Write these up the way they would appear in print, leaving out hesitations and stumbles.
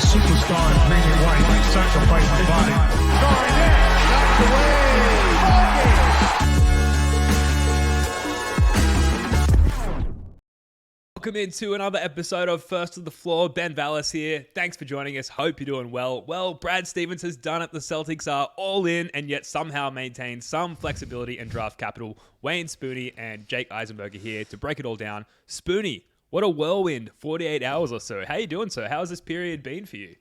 superstar in green and white. He sacrificed the body. Scoring it. Knocked away. Welcome into another episode of First to the Floor. Ben Vallis here. Thanks for joining us. Hope you're doing well. Well, Brad Stevens has done it. The Celtics are all in and yet somehow maintain some flexibility and draft capital. Wayne Spooney and Jake Eisenberg are here to break it all down. Spooney, what a whirlwind 48 hours or so. How you doing, sir? How's this period been for you?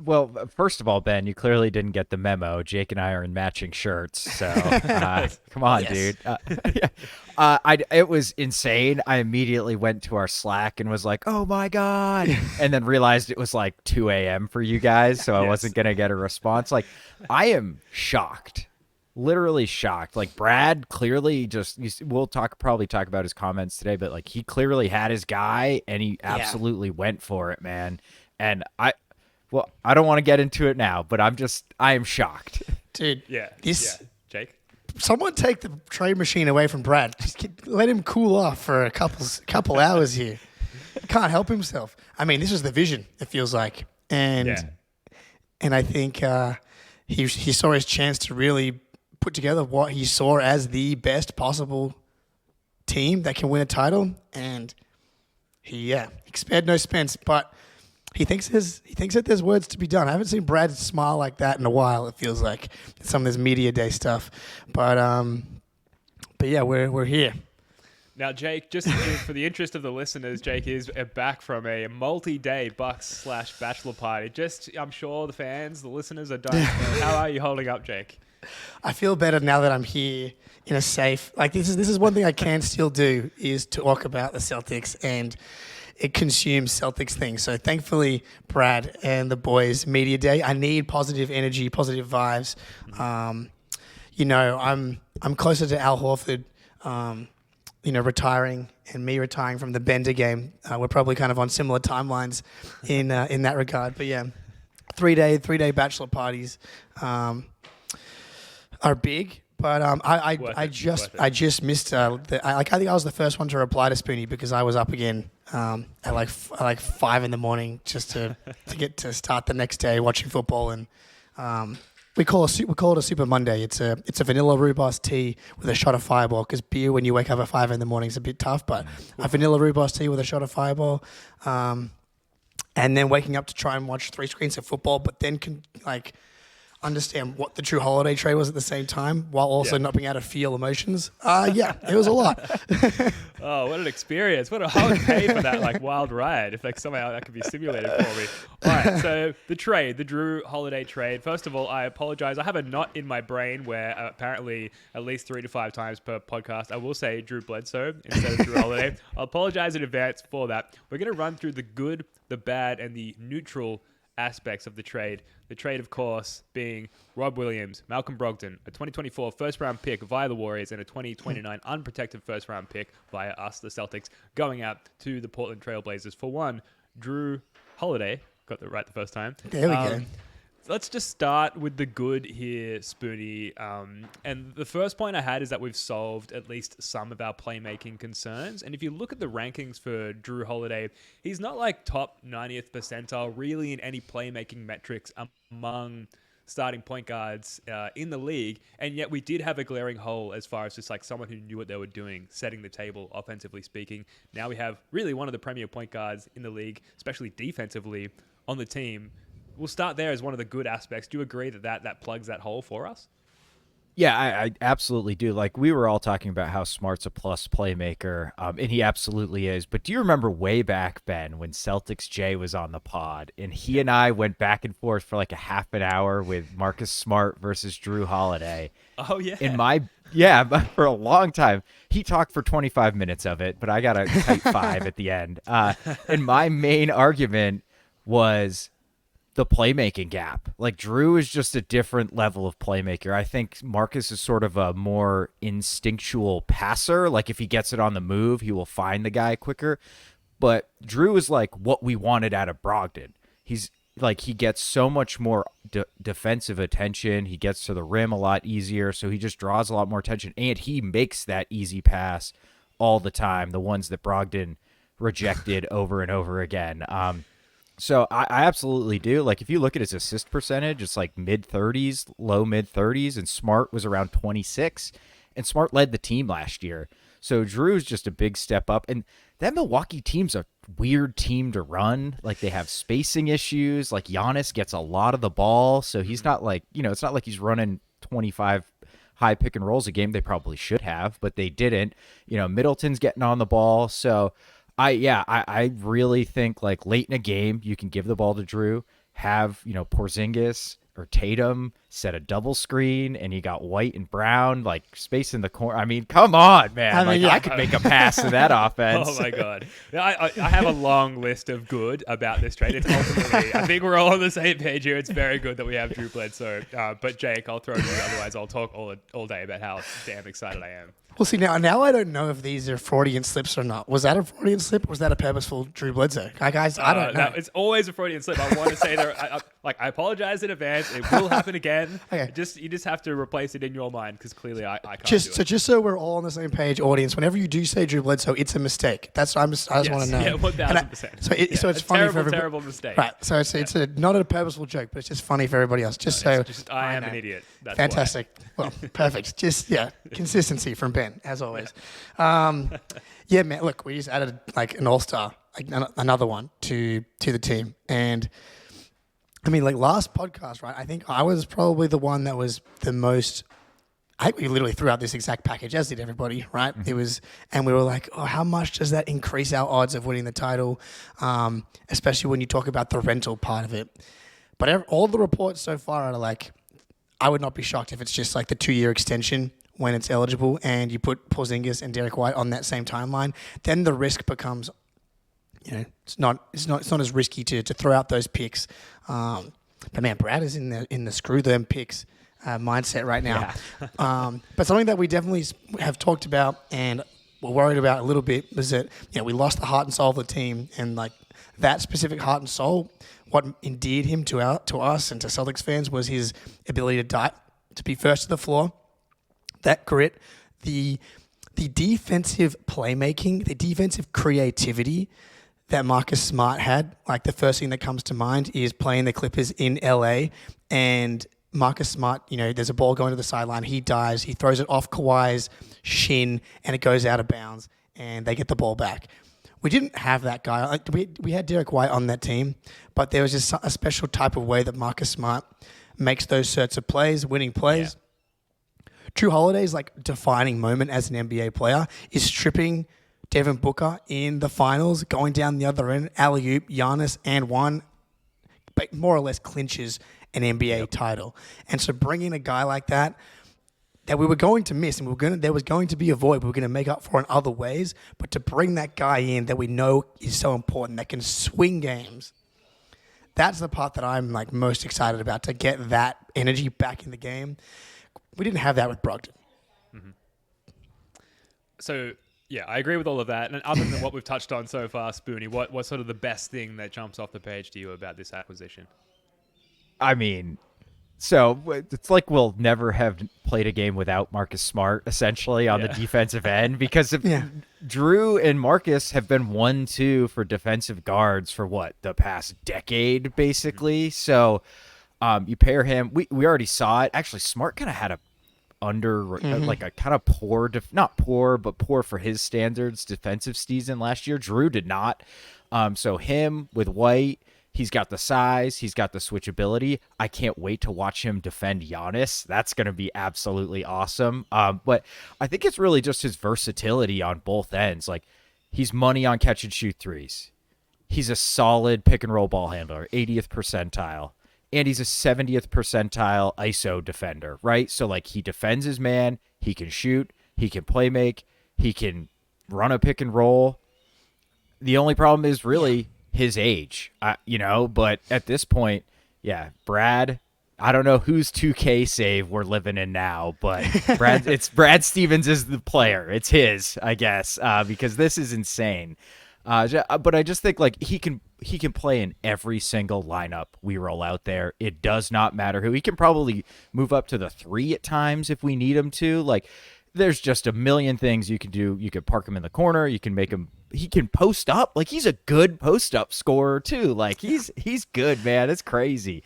Well, first of all, Ben, you clearly didn't get the memo. Jake and I are in matching shirts, so come on, dude. It was insane. I immediately went to our Slack and was like, "Oh my god!" and then realized it was like 2 a.m. for you guys, so I wasn't gonna get a response. Like, I am shocked, literally shocked. Like, Brad clearly we'll probably talk about his comments today, but like he clearly had his guy and he absolutely went for it, man. And I don't want to get into it now, but I am shocked. Dude, Jake? Someone take the trade machine away from Brad. Just let him cool off for a couple hours here. He can't help himself. I mean, this is the vision, it feels like. And I think he saw his chance to really put together what he saw as the best possible team that can win a title. And he spared no expense, but he thinks that there's words to be done. I haven't seen Brad smile like that in a while. It feels like some of this media day stuff, but yeah, we're here. Now, Jake, just for the interest of the listeners, Jake is back from a multi-day Bucks/bachelor party. I'm sure the fans, the listeners are dying. How are you holding up, Jake? I feel better now that I'm here in a safe. Like this is one thing I can still do is talk about the Celtics and it consumes Celtics things. So thankfully, Brad and the boys, media day. I need positive energy, positive vibes. I'm closer to Al Horford, retiring and me retiring from the Bender game. We're probably kind of on similar timelines in that regard. But yeah, three day bachelor parties are big. But I just missed. I think I was the first one to reply to Spooney because I was up again at like 5 a.m. just to get to start the next day watching football, and we call it a Super Monday. It's a vanilla rhubarb tea with a shot of Fireball, because beer when you wake up at 5 a.m. is a bit tough, but a vanilla rhubarb tea with a shot of Fireball, and then waking up to try and watch 3 screens of football, but then understand what the Jrue Holiday trade was at the same time, while also not being able to feel emotions. It was a lot. Oh, what an experience. What I would pay for that wild ride if somehow that could be simulated for me. All right, so the Jrue Holiday trade. First of all, I apologize. I have a knot in my brain where apparently at least 3 to 5 times per podcast I will say Drew Bledsoe instead of Jrue Holiday. I'll apologize in advance for that. We're going to run through the good, the bad, and the neutral aspects of the trade. The trade, of course, being Rob Williams, Malcolm Brogdon, a 2024 first-round pick via the Warriors, and a 2029 unprotected first-round pick via us, the Celtics, going out to the Portland Trailblazers for one, Jrue Holiday. Got that right the first time. There we go. Let's just start with the good here, Spooney. And the first point I had is that we've solved at least some of our playmaking concerns. And if you look at the rankings for Jrue Holiday, he's not top 90th percentile really in any playmaking metrics among starting point guards in the league. And yet we did have a glaring hole as far as just someone who knew what they were doing, setting the table, offensively speaking. Now we have really one of the premier point guards in the league, especially defensively, on the team. We'll start there as one of the good aspects. Do you agree that plugs that hole for us? Yeah, I absolutely do. We were all talking about how Smart's a plus playmaker, and he absolutely is. But do you remember way back, Ben, when Celtics Jay was on the pod, and he and I went back and forth for a half an hour with Marcus Smart versus Jrue Holiday? Oh, yeah. For a long time. He talked for 25 minutes of it, but I got a tight 5 at the end. And my main argument was the playmaking gap. Jrue is just a different level of playmaker. I think Marcus is sort of a more instinctual passer. If he gets it on the move, he will find the guy quicker. But Jrue is what we wanted out of Brogdon. He's he gets so much more defensive attention. He gets to the rim a lot easier, so he just draws a lot more attention, and he makes that easy pass all the time, the ones that Brogdon rejected over and over again. So I absolutely do. Like, if you look at his assist percentage, it's like mid-30s, low mid-30s, and Smart was around 26, and Smart led the team last year. So Jrue's just a big step up, and that Milwaukee team's a weird team to run. Like, they have spacing issues. Like, Giannis gets a lot of the ball, so he's not like, it's not like he's running 25 high pick and rolls a game. They probably should have, but they didn't. Middleton's getting on the ball, so I really think like late in a game, you can give the ball to Jrue, have, Porzingis or Tatum set a double screen, and you got White and Brown, like space in the corner. I mean, come on, man. I could make a pass to that offense. Oh my God. I have a long list of good about this trade. It's ultimately, I think we're all on the same page here. It's very good that we have Jrue Bledsoe. But Jake, I'll throw it to you. Otherwise, I'll talk all day about how damn excited I am. Well, see, now I don't know if these are Freudian slips or not. Was that a Freudian slip, or was that a purposeful Jrue Bledsoe? Guys, I don't know. No, it's always a Freudian slip. I want to say that. I apologize in advance. It will happen again. Okay. You just have to replace it in your mind, because clearly I can't do it. Just so we're all on the same page, audience. Whenever you do say Jrue Bledsoe, it's a mistake. I just want to know. Yeah, 1,000%. So it's funny for everybody. Terrible mistake. Right. So it's not a purposeful joke, but it's just funny for everybody else. I am an idiot. That's fantastic. Well, perfect. Consistency from Ben as always. Yeah, man. Look, we just added like an all-star, like another one to the team, and I mean, like last podcast, right? I think I was probably the one that was the most. We literally threw out this exact package, as did everybody, right? Mm-hmm. It was, and we were like, oh, how much does that increase our odds of winning the title? Especially when you talk about the rental part of it. But all the reports so far are like, I would not be shocked if it's just like the 2-year extension when it's eligible, and you put Porzingis and Derek White on that same timeline. Then the risk becomes, it's not as risky to throw out those picks. But man, Brad is in the screw them picks mindset right now. Yeah. But something that we definitely have talked about and were worried about a little bit was that we lost the heart and soul of the team, and like that specific heart and soul, what endeared him to us and to Celtics fans was his ability to be first to the floor, that grit, the defensive playmaking, the defensive creativity that Marcus Smart had. Like, the first thing that comes to mind is playing the Clippers in LA, and Marcus Smart, there's a ball going to the sideline, he dives, he throws it off Kawhi's shin, and it goes out of bounds, and they get the ball back. We didn't have that guy. Like, we had Derek White on that team, but there was just a special type of way that Marcus Smart makes those sorts of plays, winning plays. Yeah. Jrue Holiday's like defining moment as an NBA player is stripping Devin Booker in the finals, going down the other end, alley-oop, Giannis and one, but more or less clinches an NBA title. And so bringing a guy like that we were going to miss, and there was going to be a void we were going to make up for in other ways, but to bring that guy in that we know is so important, that can swing games, that's the part that I'm like most excited about, to get that energy back in the game. We didn't have that with Brogdon. Mm-hmm. So, yeah, I agree with all of that. And other than what we've touched on so far, Spoonie, what's sort of the best thing that jumps off the page to you about this acquisition? I mean, so it's like we'll never have played a game without Marcus Smart, essentially, on the defensive end, because Jrue and Marcus have been 1-2 for defensive guards for the past decade, basically. Mm-hmm. So you pair him. We already saw it. Actually, Smart kind of had like a kind of poor, not poor, but poor for his standards defensive season last year. Jrue did not. So him with White, he's got the size, he's got the switchability. I can't wait to watch him defend Giannis. That's going to be absolutely awesome. But I think it's really just his versatility on both ends. Like, he's money on catch and shoot threes. He's a solid pick and roll ball handler, 80th percentile. And he's a 70th percentile ISO defender, right? So, like, he defends his man, he can shoot, he can play make, he can run a pick and roll. The only problem is really his age, but at this point, Brad, I don't know whose 2K save we're living in now, but Brad Stevens is the player. It's his, I guess, because this is insane. But I just think like he can play in every single lineup we roll out there. It does not matter who. He can probably move up to the 3 at times if we need him to. Like, there's just a million things you can do. You could park him in the corner. You can make him he can post up. Like, he's a good post up scorer too. Like, he's good, man. It's crazy.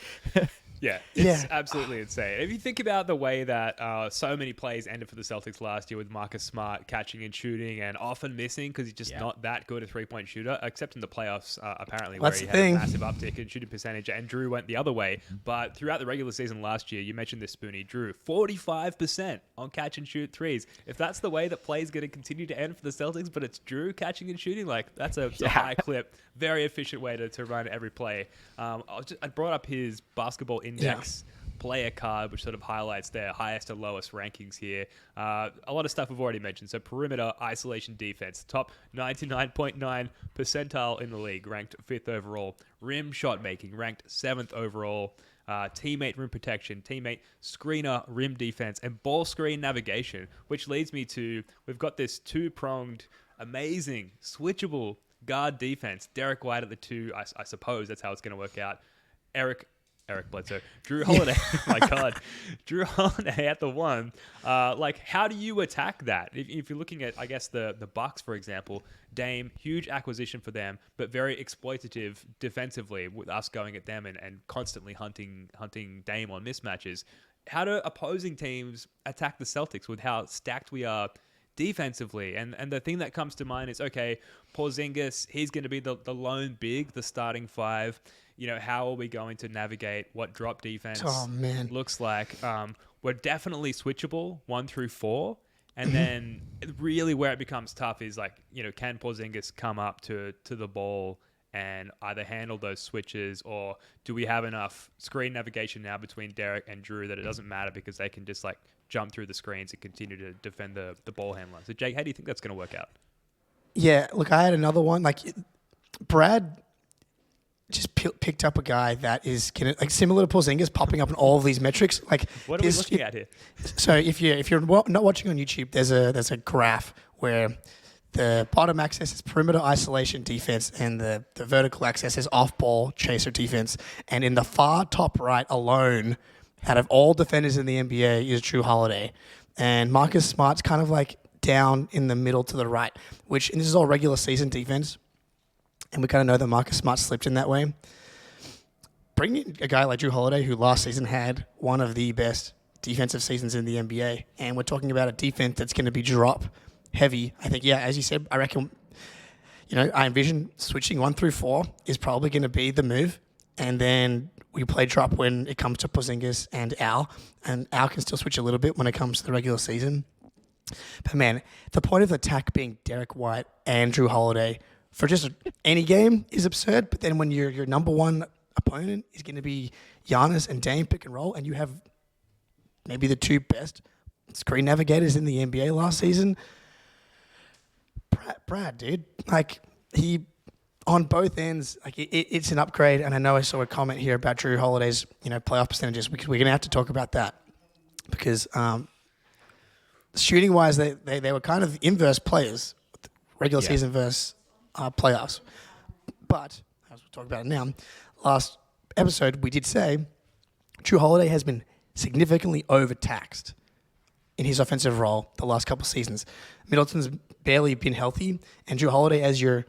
Yeah, it's absolutely insane. If you think about the way that so many plays ended for the Celtics last year with Marcus Smart catching and shooting and often missing because he's just not that good a three-point shooter, except in the playoffs, apparently, where he had a massive uptick in shooting percentage, and Jrue went the other way. But throughout the regular season last year, you mentioned this, Spoonie, Jrue, 45% on catch and shoot threes. If that's the way that play is going to continue to end for the Celtics, but it's Jrue catching and shooting, like, that's a high clip, very efficient way to run every play. I brought up his basketball index player card, which sort of highlights their highest and lowest rankings here. A lot of stuff we've already mentioned. So perimeter isolation defense, top 99.9 percentile in the league, ranked 5th overall. Rim shot making, ranked 7th overall. Teammate rim protection, teammate screener rim defense, and ball screen navigation, which leads me to, we've got this two-pronged, amazing, switchable guard defense. Derek White at the 2, I suppose that's how it's going to work out. Eric Bledsoe, Jrue Holiday, my God, Jrue Holiday at the 1. Like, how do you attack that? If you're looking at, I guess, the Bucks, for example, Dame, huge acquisition for them, but very exploitative defensively with us going at them and constantly hunting Dame on mismatches. How do opposing teams attack the Celtics with how stacked we are defensively? And the thing that comes to mind is, okay, Porzingis, he's going to be the lone big, the starting 5. You know, how are we going to navigate what drop defense looks like? We're definitely switchable 1 through 4. And then really where it becomes tough is, like, you know, can Porzingis come up to the ball and either handle those switches, or do we have enough screen navigation now between Derek and Jrue that it doesn't matter because they can just, like, jump through the screens and continue to defend the ball handler? So, Jake, how do you think that's going to work out? Yeah, look, I had another one. Like, Brad just picked up a guy that is like similar to Porzingis, popping up in all of these metrics. Like, what are we looking at here? So if you're not watching on YouTube, there's a graph where the bottom axis is perimeter isolation defense and the vertical axis is off-ball chaser defense. And in the far top right alone, out of all defenders in the NBA, is Jrue Holiday. And Marcus Smart's kind of like down in the middle to the right, and this is all regular season defense. And we kind of know that Marcus Smart slipped in that way. Bring in a guy like Jrue Holiday, who last season had one of the best defensive seasons in the NBA. And we're talking about a defense that's going to be drop heavy. I think, as you said, I reckon, I envision switching 1 through 4 is probably going to be the move. And then we play drop when it comes to Porzingis and Al. And Al can still switch a little bit when it comes to the regular season. But, man, the point of the attack being Derek White and Jrue Holiday for just any game is absurd. But then when your number one opponent is going to be Giannis and Dame pick and roll, and you have maybe the 2 best screen navigators in the NBA last season, Brad, dude, like, he on both ends, like, it's an upgrade. And I know I saw a comment here about Jrue Holiday's playoff percentages, because we're going to have to talk about that, because shooting wise they were kind of inverse players, regular season versus playoffs. But as we'll talk about it now, last episode we did say Jrue Holiday has been significantly overtaxed in his offensive role the last couple of seasons. Middleton's barely been healthy, and Jrue Holiday as your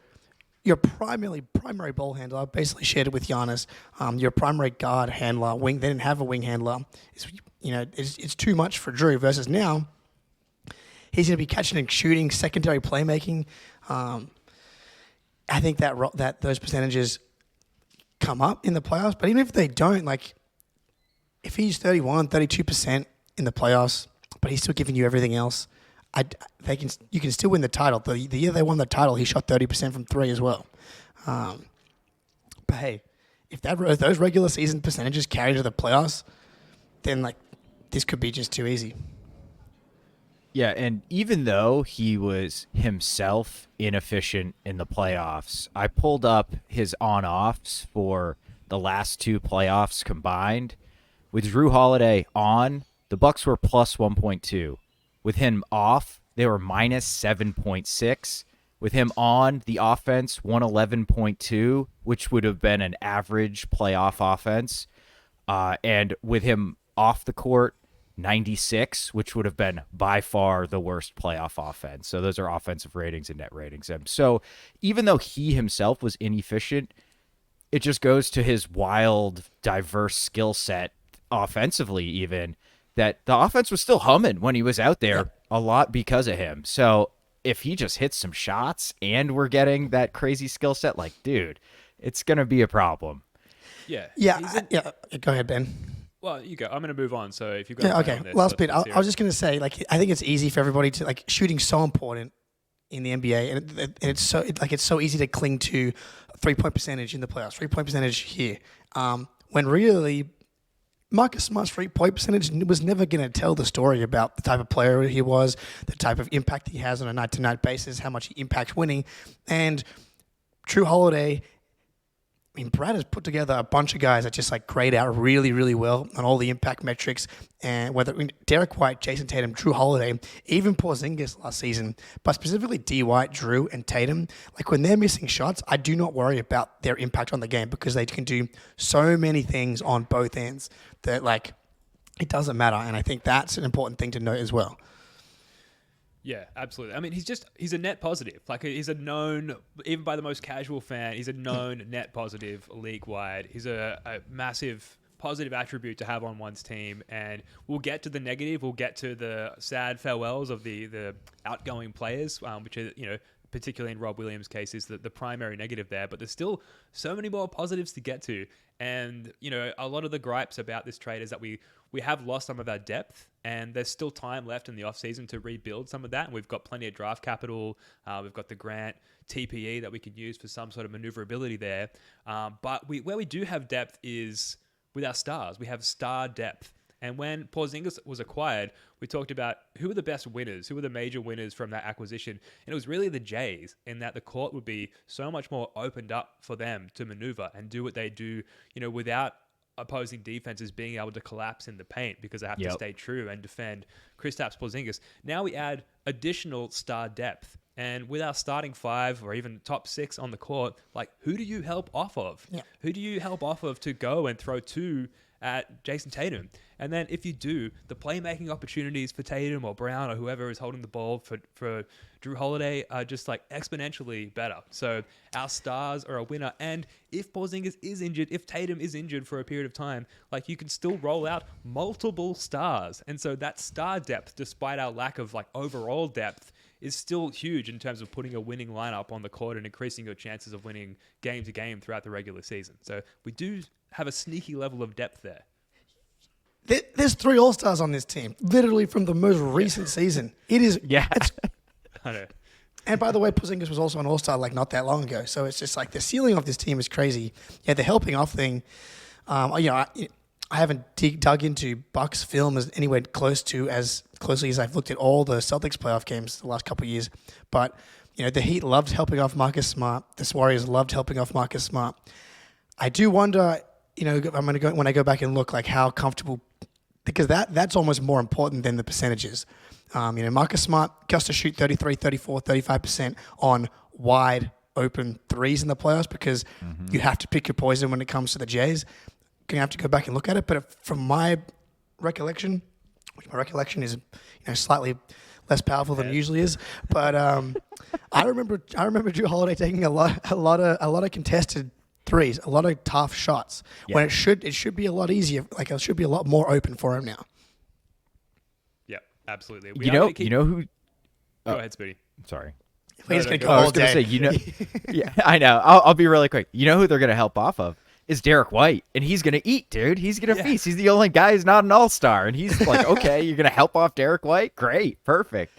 primary ball handler, basically shared it with Giannis. Your primary guard handler, they didn't have a wing handler. It's too much for Jrue. Versus now, he's going to be catching and shooting, secondary playmaking. I think that those percentages come up in the playoffs. But even if they don't, like, if he's 32% in the playoffs, but he's still giving you everything else, you can still win the title. The year they won the title, he shot 30% from 3 as well. But hey, if those regular season percentages carry to the playoffs, then, like, this could be just too easy. Yeah, and even though he was himself inefficient in the playoffs, I pulled up his on-offs for the last 2 playoffs combined. With Jrue Holiday on, the Bucks were plus 1.2. With him off, they were minus 7.6. With him on, the offense 111.2, which would have been an average playoff offense. And with him off the court, 96, which would have been by far the worst playoff offense. So those are offensive ratings and net ratings. And so even though he himself was inefficient, it just goes to his wild, diverse skill set offensively, even that the offense was still humming when he was out there a lot because of him. So if he just hits some shots and we're getting that crazy skill set, like, dude, it's going to be a problem. Yeah. Yeah. Go ahead, Ben. Well, you go. I'm going to move on. So if you've got Okay. Last bit. I was just going to say, like, I think it's easy for everybody to, like, shooting's so important in the NBA, and it's so easy to cling to 3-point percentage in the playoffs, 3-point percentage here, when really Marcus Smart's 3-point percentage was never going to tell the story about the type of player he was, the type of impact he has on a night-to-night basis, how much he impacts winning, and Jrue Holiday. I mean, Brad has put together a bunch of guys that just like grade out really, really well on all the impact metrics. And Derek White, Jason Tatum, Jrue Holiday, even Porzingis last season, but specifically D. White, Jrue, and Tatum, like when they're missing shots, I do not worry about their impact on the game because they can do so many things on both ends that like it doesn't matter. And I think that's an important thing to note as well. Yeah, absolutely. I mean, he's a net positive. Like, he's a known, even by the most casual fan, he's a known net positive league-wide. He's a massive positive attribute to have on one's team. And we'll get to the negative. We'll get to the sad farewells of the outgoing players, which are, particularly in Rob Williams' case, is the primary negative there. But there's still so many more positives to get to. And, a lot of the gripes about this trade is that we have lost some of our depth, and there's still time left in the offseason to rebuild some of that. And we've got plenty of draft capital. We've got the Grant TPE that we could use for some sort of maneuverability there. But where we do have depth is with our stars. We have star depth. And when Porzingis was acquired, we talked about who were the best winners, who were the major winners from that acquisition. And it was really the Jays, in that the court would be so much more opened up for them to maneuver and do what they do, without opposing defenses being able to collapse in the paint because they have to stay true and defend Kristaps Porzingis. Now we add additional star depth. And with our starting 5 or even top 6 on the court, like, who do you help off of? Yeah. Who do you help off of to go and throw 2 at Jason Tatum? And then if you do, the playmaking opportunities for Tatum or Brown or whoever is holding the ball for Jrue Holiday are just like exponentially better. So our stars are a winner. And if Porzingis is injured, if Tatum is injured for a period of time, like, you can still roll out multiple stars. And so that star depth, despite our lack of like overall depth, is still huge in terms of putting a winning lineup on the court and increasing your chances of winning game to game throughout the regular season. So we do have a sneaky level of depth there. There's 3 All-Stars on this team, literally from the most recent season. It is... Yeah. I know. And by the way, Porzingis was also an All-Star like not that long ago. So it's just like the ceiling of this team is crazy. Yeah, the helping off thing, I haven't dug into Bucks film as anywhere closely as I've looked at all the Celtics playoff games the last couple of years. But, the Heat loved helping off Marcus Smart. The Warriors loved helping off Marcus Smart. I do wonder, when I go back and look, like, how comfortable, because that's almost more important than the percentages. Marcus Smart gets to shoot 33, 34, 35% on wide open threes in the playoffs because you have to pick your poison when it comes to the Jays. Going to have to go back and look at it. But from my recollection, which my recollection is slightly less powerful than it usually is, but I remember Jrue Holiday taking a lot of contested threes, a lot of tough shots. Yeah. When it should be a lot easier. Like, it should be a lot more open for him now. Yeah, absolutely. You know who? Go ahead, Speedy. Sorry. We're just going to go all day. I was going to say, yeah, I know. I'll be really quick. You know who they're going to help off of? Is Derek White, and he's going to eat, dude. He's going to feast. He's the only guy who's not an all-star, and he's like, okay, you're going to help off Derek White? Great, perfect.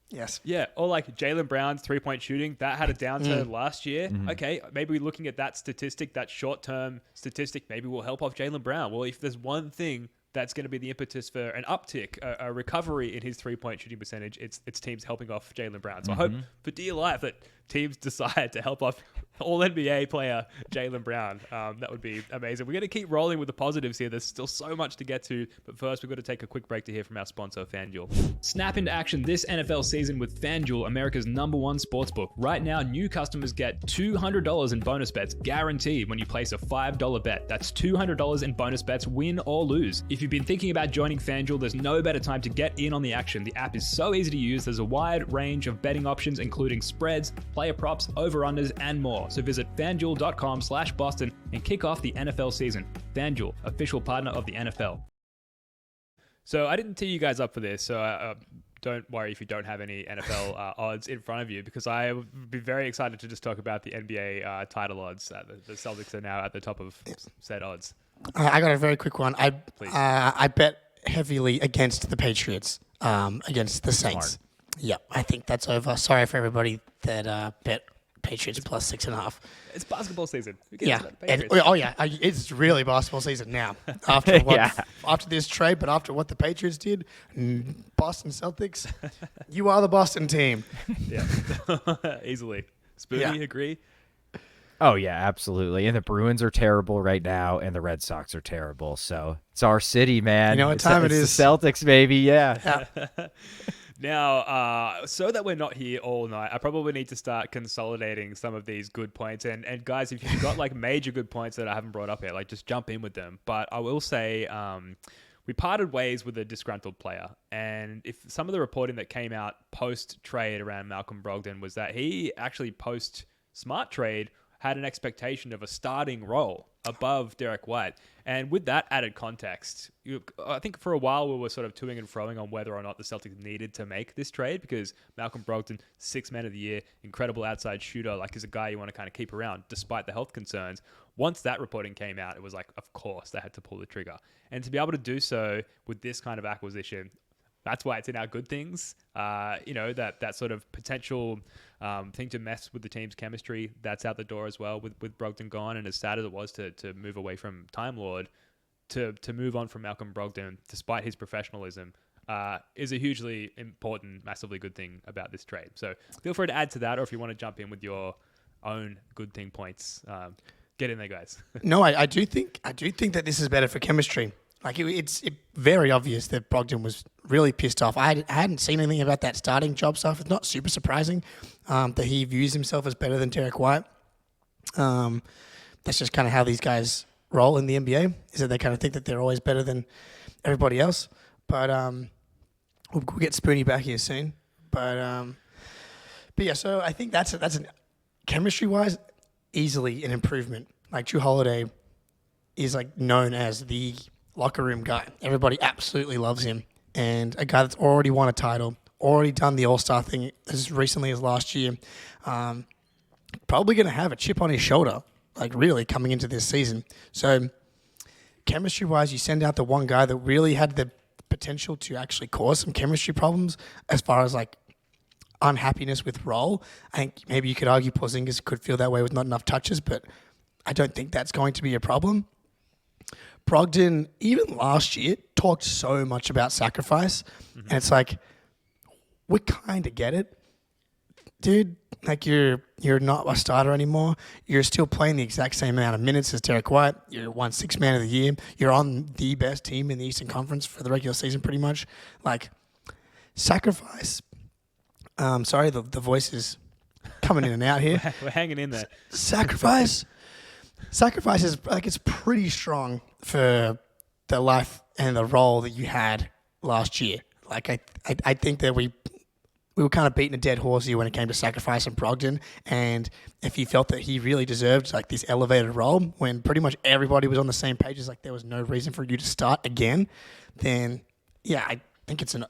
Yes. Yeah, or like Jaylen Brown's 3-point shooting, that had a downturn last year. Okay, maybe we're looking at that statistic, that short-term statistic, maybe we'll help off Jaylen Brown. Well, if there's one thing that's going to be the impetus for an uptick, a recovery in his 3-point shooting percentage, it's teams helping off Jaylen Brown. So I hope for dear life that teams decide to help off All NBA player Jaylen Brown. That would be amazing. We're going to keep rolling with the positives here. There's still so much to get to, but first we've got to take a quick break to hear from our sponsor, Fanduel. Snap into action this NFL season with Fanduel, America's #1 sportsbook. Right now, new customers get $200 in bonus bets guaranteed when you place a $5 bet. That's $200 in bonus bets, win or lose. If you've been thinking about joining Fanduel, there's no better time to get in on the action. The app is so easy to use. There's a wide range of betting options, including spreads, player props, over-unders, and more. So visit fanduel.com/Boston and kick off the NFL season. Fanduel, official partner of the NFL. So I didn't tee you guys up for this, so don't worry if you don't have any NFL odds in front of you, because I would be very excited to just talk about the NBA title odds. The Celtics are now at the top of said odds. I got a very quick one. I bet heavily against the Patriots, against the Saints. Yeah, I think that's over. Sorry for everybody that bet Patriots plus 6.5. It's basketball season. Yeah, it's really basketball season now. After after this trade, but after what the Patriots did, Boston Celtics, you are the Boston team. Yeah, easily. Spoonie, agree? Oh, yeah, absolutely. And the Bruins are terrible right now, and the Red Sox are terrible. So it's our city, man. You know what time it is? It's the Celtics, baby. Yeah. Now, so that we're not here all night, I probably need to start consolidating some of these good points. And guys, if you've got like major good points that I haven't brought up here, like just jump in with them. But I will say we parted ways with a disgruntled player. And if some of the reporting that came out post-trade around Malcolm Brogdon was that he actually post-smart trade had an expectation of a starting role above Derek White. And with that added context, I think for a while we were sort of toing and froing on whether or not the Celtics needed to make this trade, because Malcolm Brogdon, 6th man of the year, incredible outside shooter, like is a guy you want to kind of keep around despite the health concerns. Once that reporting came out, it was like, of course, they had to pull the trigger. And to be able to do so with this kind of acquisition, that's why it's in our good things. That sort of potential thing to mess with the team's chemistry, that's out the door as well with Brogdon gone. And as sad as it was to move away from Time Lord, to move on from Malcolm Brogdon, despite his professionalism, is a hugely important, massively good thing about this trade. So feel free to add to that, or if you want to jump in with your own good thing points, get in there, guys. No, I do think that this is better for chemistry. Like it's very obvious that Brogdon was really pissed off. I hadn't seen anything about that starting job stuff. It's not super surprising that he views himself as better than Derek White. That's just kind of how these guys roll in the NBA, is that they kind of think that they're always better than everybody else. But we'll get Spoonie back here soon. But yeah, so I think that's an chemistry-wise easily an improvement. Like Jrue Holiday is like known as the locker room guy. Everybody absolutely loves him. And a guy that's already won a title, already done the All-Star thing as recently as last year, probably going to have a chip on his shoulder, like really coming into this season. So chemistry-wise, you send out the one guy that really had the potential to actually cause some chemistry problems as far as like unhappiness with role. I think maybe you could argue Porzingis could feel that way with not enough touches, but I don't think that's going to be a problem. Brogdon, even last year, talked so much about sacrifice. Mm-hmm. And it's like, we kind of get it. Dude, like you're not a starter anymore. You're still playing the exact same amount of minutes as Derek White. You're 6th man of the year. You're on the best team in the Eastern Conference for the regular season pretty much. Like, sacrifice. Sorry, the voice is coming in and out here. We're hanging in there. Sacrifice is like, it's pretty strong for the life and the role that you had last year. Like I think that we were kind of beating a dead horse here when it came to sacrifice and Brogdon. And if you felt that he really deserved like this elevated role when pretty much everybody was on the same page, like there was no reason for you to start again, then yeah, I think it's an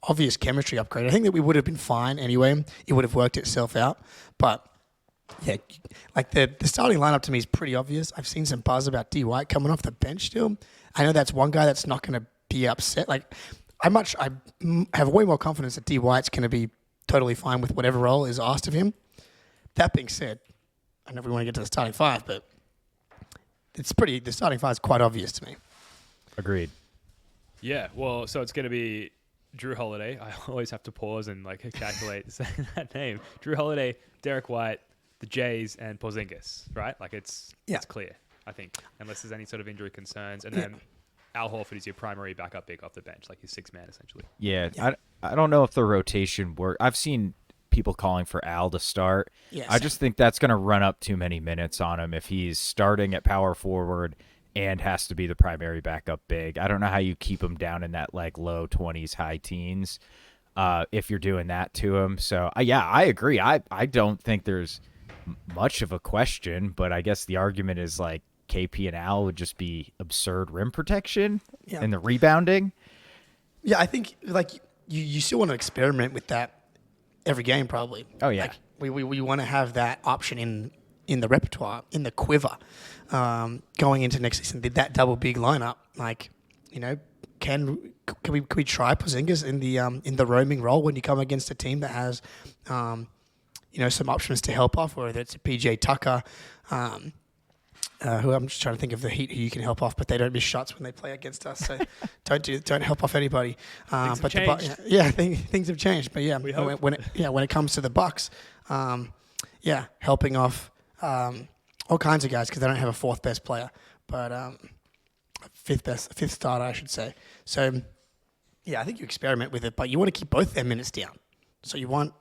obvious chemistry upgrade. I think that we would have been fine anyway. It would have worked itself out. But yeah, like the starting lineup to me is pretty obvious. I've seen some buzz about D. White coming off the bench still. I know that's one guy that's not going to be upset. Like I have way more confidence that D. White's going to be totally fine with whatever role is asked of him. That being said, I know we want to get to the starting five, but the starting five is quite obvious to me. Agreed. Yeah, well, so it's going to be Jrue Holiday. I always have to pause and like calculate saying that name. Jrue Holiday, Derek White, the Jays and Porzingis, right? Like it's Yeah. clear, I think, unless there's any sort of injury concerns. And then Al Horford is your primary backup big off the bench, like your sixth man essentially. Yeah, I don't know if the rotation work. I've seen people calling for Al to start. Yes. I just think that's going to run up too many minutes on him if he's starting at power forward and has to be the primary backup big. I don't know how you keep him down in that like low 20s, high teens if you're doing that to him. So, yeah, I agree. I don't think there's much of a question, but I guess the argument is like KP and Al would just be absurd rim protection and the rebounding. Yeah, I think like you still want to experiment with that every game, probably. Oh, yeah. Like, we want to have that option in the repertoire, in the quiver, going into next season. That double big lineup, like, you know, can we try Porzingis in the roaming role when you come against a team that has, you know, some options to help off, whether it's a PJ Tucker, who I'm just trying to think of the Heat who you can help off, but they don't miss shots when they play against us. So don't help off anybody. Things have changed. Things have changed. But yeah, when it comes to the Bucks, helping off all kinds of guys because they don't have a fourth best player, but fifth starter, I should say. So yeah, I think you experiment with it, but you want to keep both their minutes down. So you want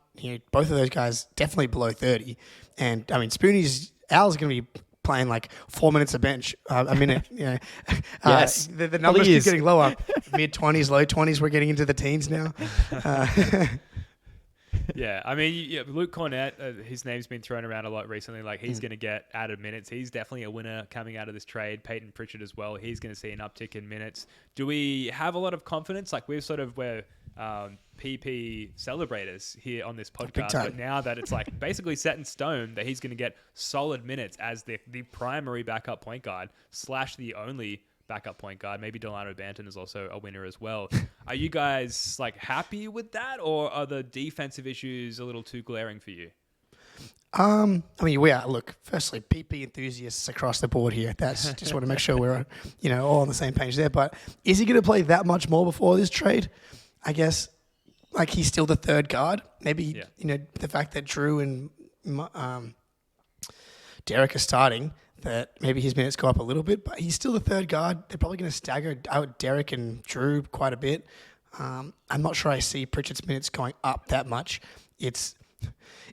both of those guys definitely below 30, and I mean Al's going to be playing like 4 minutes a minute. Yes. The numbers Please. keep getting lower. Mid-20s, low 20s. We're getting into the teens now. Yeah, I mean, Luke Cornett, his name's been thrown around a lot recently. Like, he's going to get added minutes. He's definitely a winner coming out of this trade. Peyton Pritchard as well. He's going to see an uptick in minutes. Do we have a lot of confidence? Like, we're PP celebrators here on this podcast, but now that it's like basically set in stone that he's going to get solid minutes as the primary backup point guard / the only backup point guard. Maybe Delano Banton is also a winner as well. Are you guys like happy with that, or are the defensive issues a little too glaring for you? I mean, we are. Look, firstly, PP enthusiasts across the board here. That's just want to make sure we're all on the same page there. But is he going to play that much more before this trade? I guess like he's still the third guard. Maybe the fact that Jrue and Derek are starting, that maybe his minutes go up a little bit, but he's still the third guard. They're probably going to stagger out Derek and Jrue quite a bit. I'm not sure I see Pritchard's minutes going up that much. It's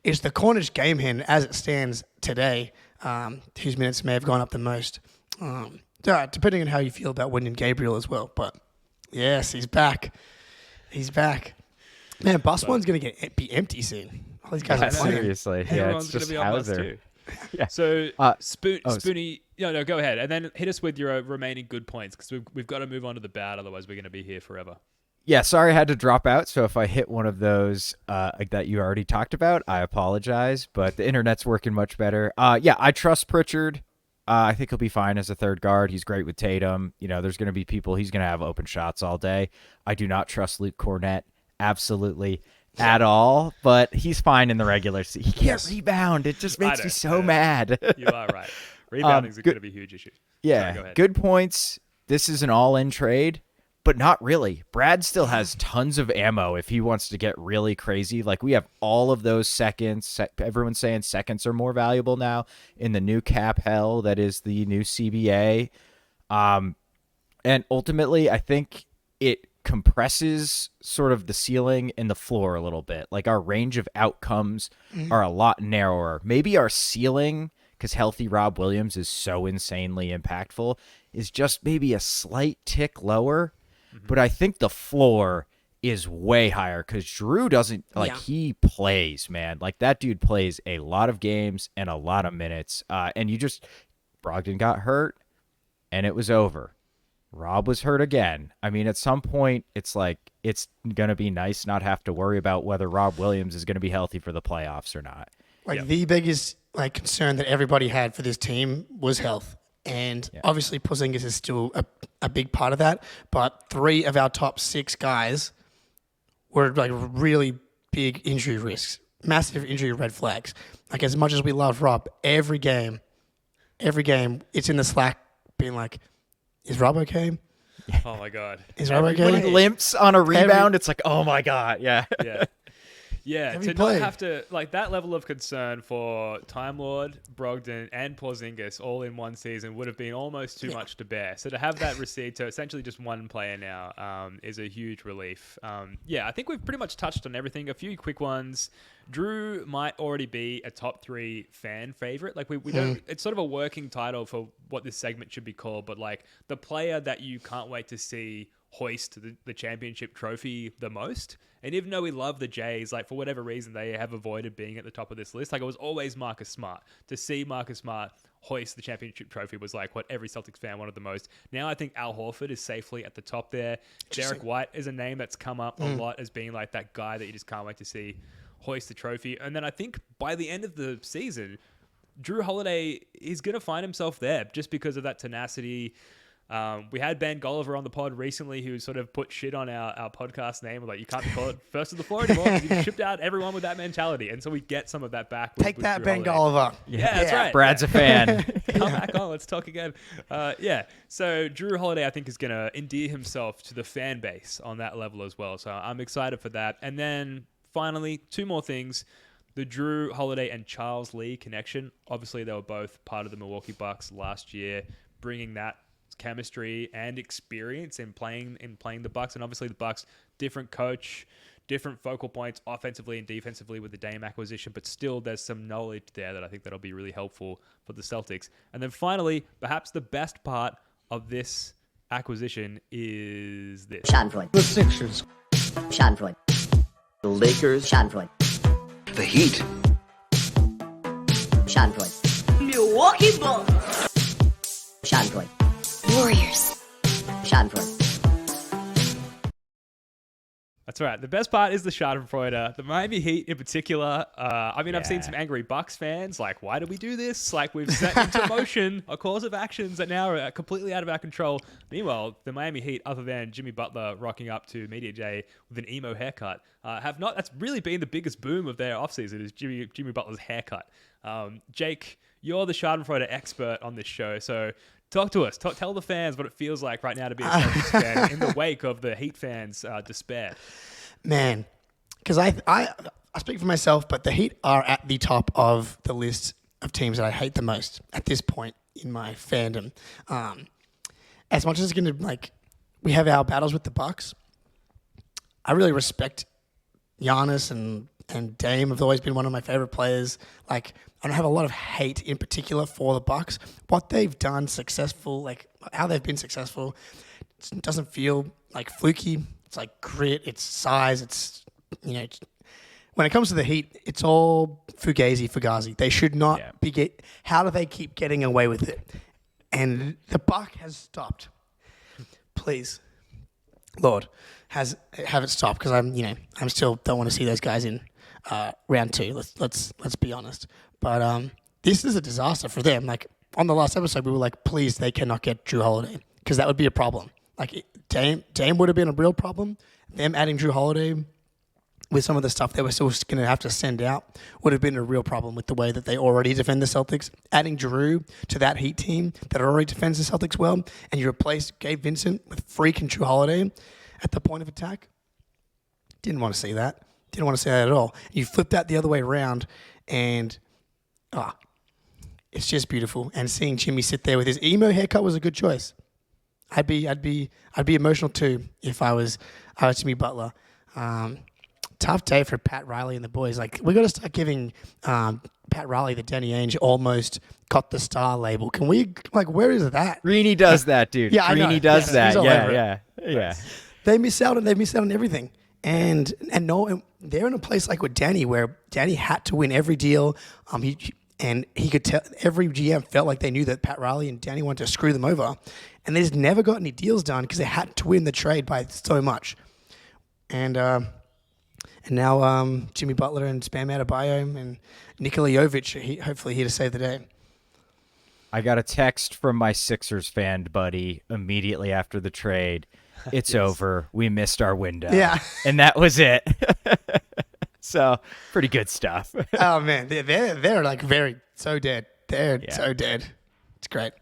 the Cornish game hen as it stands today, whose minutes may have gone up the most. Depending on how you feel about Wenyen Gabriel as well. But yes, he's back. He's back. Man, Bus One's going to be empty soon. All these guys are playing. Seriously. Yeah, Everyone's it's going to just be on bus Hauser. too. Yeah. So, Spoonie, no, go ahead. And then hit us with your remaining good points because we've got to move on to the bad. Otherwise, we're going to be here forever. Yeah, sorry I had to drop out. So if I hit one of those that you already talked about, I apologize. But the internet's working much better. I trust Pritchard. I think he'll be fine as a third guard. He's great with Tatum. There's going to be people. He's going to have open shots all day. I do not trust Luke Cornett. Absolutely. At all, but he's fine in the regular season. He can't rebound. It just makes me so mad. You are right. Rebounding is going to be a huge issue. Yeah, Sorry, go ahead. Good points. This is an all-in trade, but not really. Brad still has tons of ammo if he wants to get really crazy. Like, we have all of those seconds. Everyone's saying seconds are more valuable now in the new cap hell that is the new CBA. And ultimately, I think it compresses sort of the ceiling and the floor a little bit. Like, our range of outcomes are a lot narrower. Maybe our ceiling, because healthy Rob Williams is so insanely impactful, is just maybe a slight tick lower. But I think the floor is way higher because Jrue doesn't, he plays, man. Like, that dude plays a lot of games and a lot of minutes. And Brogdon got hurt and it was over. Rob was hurt again. I mean, at some point, it's like it's going to be nice not have to worry about whether Rob Williams is going to be healthy for the playoffs or not. The biggest concern that everybody had for this team was health. And obviously Porzingis is still a big part of that. But 3 of our top 6 guys were really big injury risks, massive injury red flags. Like, as much as we love Rob, every game, it's in the Slack being like, is Rob okay? Oh my God. Is Rob okay? When he limps on a rebound, it's like, oh my God. Yeah. Yeah. Yeah, Every to play. not have to, like, that level of concern for Time Lord, Brogdon, and Porzingis all in one season would have been almost too much to bear. So to have that recede to essentially just one player now is a huge relief. I think we've pretty much touched on everything. A few quick ones. Jrue might already be a top 3 fan favorite. Like, we don't, it's sort of a working title for what this segment should be called, but like the player that you can't wait to see hoist the championship trophy the most. And even though we love the Jays, like, for whatever reason, they have avoided being at the top of this list. Like, it was always Marcus Smart. To see Marcus Smart hoist the championship trophy was like what every Celtics fan wanted the most. Now I think Al Horford is safely at the top there. Derek White is a name that's come up a lot as being like that guy that you just can't wait to see hoist the trophy. And then I think by the end of the season, Jrue Holiday is going to find himself there just because of that tenacity. We had Ben Golliver on the pod recently who sort of put shit on our podcast name. Like, you can't call it first of the floor anymore because you've shipped out everyone with that mentality. And so we get some of that back. Take that, Ben Golliver. Yeah, that's right. Brad's a fan. Come back on. Let's talk again. So Jrue Holiday, I think, is going to endear himself to the fan base on that level as well. So I'm excited for that. And then finally, 2 more things. The Jrue Holiday and Charles Lee connection. Obviously, they were both part of the Milwaukee Bucks last year, bringing that chemistry and experience in playing the Bucks. And obviously the Bucks, different coach, different focal points offensively and defensively with the Dame acquisition, but still there's some knowledge there that I think that'll be really helpful for the Celtics. And then finally, perhaps the best part of this acquisition is this. Schadenfreude. The Sixers. Schadenfreude. The Lakers, Schadenfreude. the Heat, Schadenfreude. Milwaukee Bucks. Schadenfreude. Warriors. Schadenfreude. That's right. The best part is the Schadenfreude. The Miami Heat in particular. I've seen some angry Bucks fans like, why do we do this? Like, we've set into motion a course of actions that now are completely out of our control. Meanwhile, the Miami Heat, other than Jimmy Butler rocking up to Media Day with an emo haircut, have not. That's really been the biggest boom of their offseason is Jimmy Butler's haircut. Jake, you're the Schadenfreude expert on this show, so talk to us. Tell the fans what it feels like right now to be a Celtics fan in the wake of the Heat fans' despair. Man, because I speak for myself, but the Heat are at the top of the list of teams that I hate the most at this point in my fandom. As much as it's going to, like, we have our battles with the Bucks, I really respect Giannis and Dame have always been one of my favorite players. Like, I don't have a lot of hate in particular for the Bucks. What they've done successful, like how they've been successful, it doesn't feel like fluky. It's like grit, it's size, it's, when it comes to the Heat, it's all fugazi. They should not be how do they keep getting away with it? And the buck has stopped. Please, Lord, have it stopped, because I'm still don't want to see those guys in round 2. Let's be honest. But this is a disaster for them. Like, on the last episode, we were like, please, they cannot get Jrue Holiday, because that would be a problem. Like, Dame would have been a real problem. Them adding Jrue Holiday with some of the stuff they were still going to have to send out would have been a real problem with the way that they already defend the Celtics. Adding Jrue to that Heat team that already defends the Celtics well, and you replace Gabe Vincent with freaking Jrue Holiday at the point of attack. Didn't want to see that. Didn't want to see that at all. You flip that the other way around, and it's just beautiful. And seeing Jimmy sit there with his emo haircut was a good choice. I'd be emotional too if I was Jimmy Butler. Tough day for Pat Riley and the boys. Like, we got to start giving Pat Riley the Danny Ainge almost got the star label. Can we, like, where is that? Reenie does that, dude. Yeah, I know. Reenie does He's that. all over Yeah. They miss out on everything. And they're in a place like with Danny, where Danny had to win every deal. He could tell, every GM felt like they knew that Pat Riley and Danny wanted to screw them over, and they just never got any deals done because they had to win the trade by so much. And now Jimmy Butler and Bam Adebayo and Nikola Jovic are hopefully here to save the day. I got a text from my Sixers fan buddy immediately after the trade. It's over. We missed our window. Yeah. And that was it. So, pretty good stuff. Oh, man. They're like so dead. They're so dead. It's great.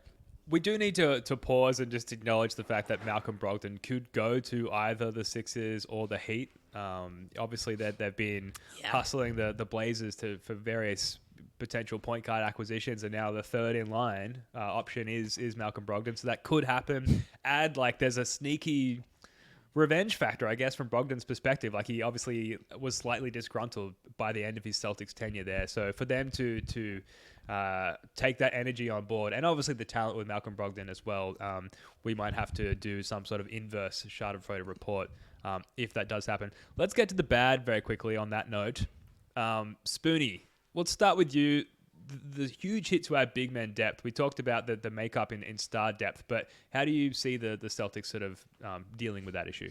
We do need to pause and just acknowledge the fact that Malcolm Brogdon could go to either the Sixers or the Heat. Obviously, they've been hustling the Blazers for various potential point guard acquisitions, and now the third in line option is Malcolm Brogdon. So that could happen. There's a sneaky revenge factor, I guess, from Brogdon's perspective. Like, he obviously was slightly disgruntled by the end of his Celtics tenure there. So for them to take that energy on board, and obviously the talent with Malcolm Brogdon as well, we might have to do some sort of inverse Schadenfreude report if that does happen. Let's get to the bad very quickly on that note. Spoonie, let's start with you. The huge hit to our big men depth. We talked about the makeup in star depth, but how do you see the Celtics sort of dealing with that issue?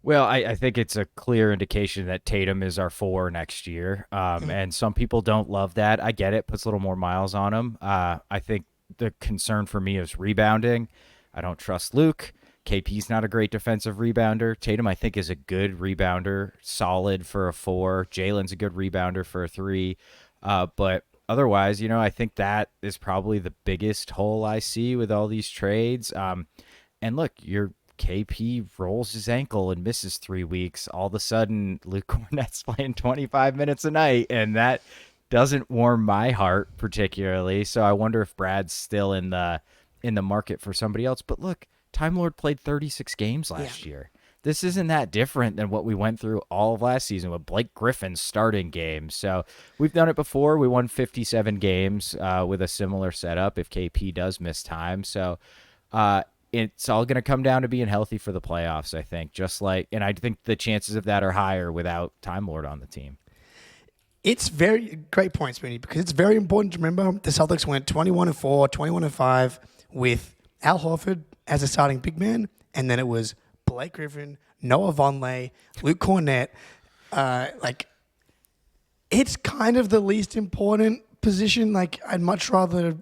Well, I think it's a clear indication that Tatum is our 4 next year, and some people don't love that. I get it. Puts a little more miles on him. I think the concern for me is rebounding. I don't trust Luke. KP's not a great defensive rebounder. Tatum, I think, is a good rebounder, solid for a 4. Jalen's a good rebounder for a 3. But otherwise, I think that is probably the biggest hole I see with all these trades. And look, your KP rolls his ankle and misses 3 weeks. All of a sudden, Luke Cornett's playing 25 minutes a night, and that doesn't warm my heart particularly. So I wonder if Brad's still in the market for somebody else. But look, Time Lord played 36 games last year. This isn't that different than what we went through all of last season with Blake Griffin's starting games. So we've done it before. We won 57 games with a similar setup if KP does miss time. So it's all going to come down to being healthy for the playoffs, I think. And I think the chances of that are higher without Time Lord on the team. It's very great point, Spoonie, because it's very important to remember the Celtics went 21-4, 21-5 with Al Horford as a starting big man, and then it was Blake Griffin, Noah Vonleh, Luke Cornett. It's kind of the least important position. Like, I'd much rather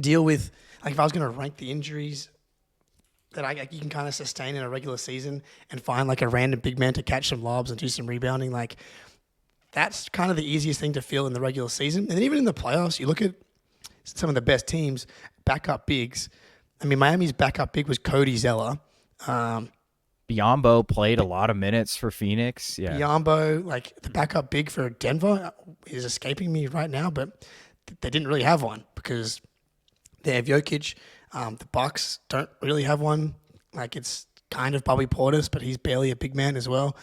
deal with, like, if I was going to rank the injuries that you can kind of sustain in a regular season and find like a random big man to catch some lobs and do some rebounding, like, that's kind of the easiest thing to feel in the regular season. And then even in the playoffs, you look at some of the best teams, backup bigs. I mean, Miami's backup big was Cody Zeller. Biyombo played a lot of minutes for Phoenix. Yeah, Biyombo, like the backup big for Denver, is escaping me right now, but they didn't really have one because they have Jokic. The Bucks don't really have one. Like, it's kind of Bobby Portis, but he's barely a big man as well.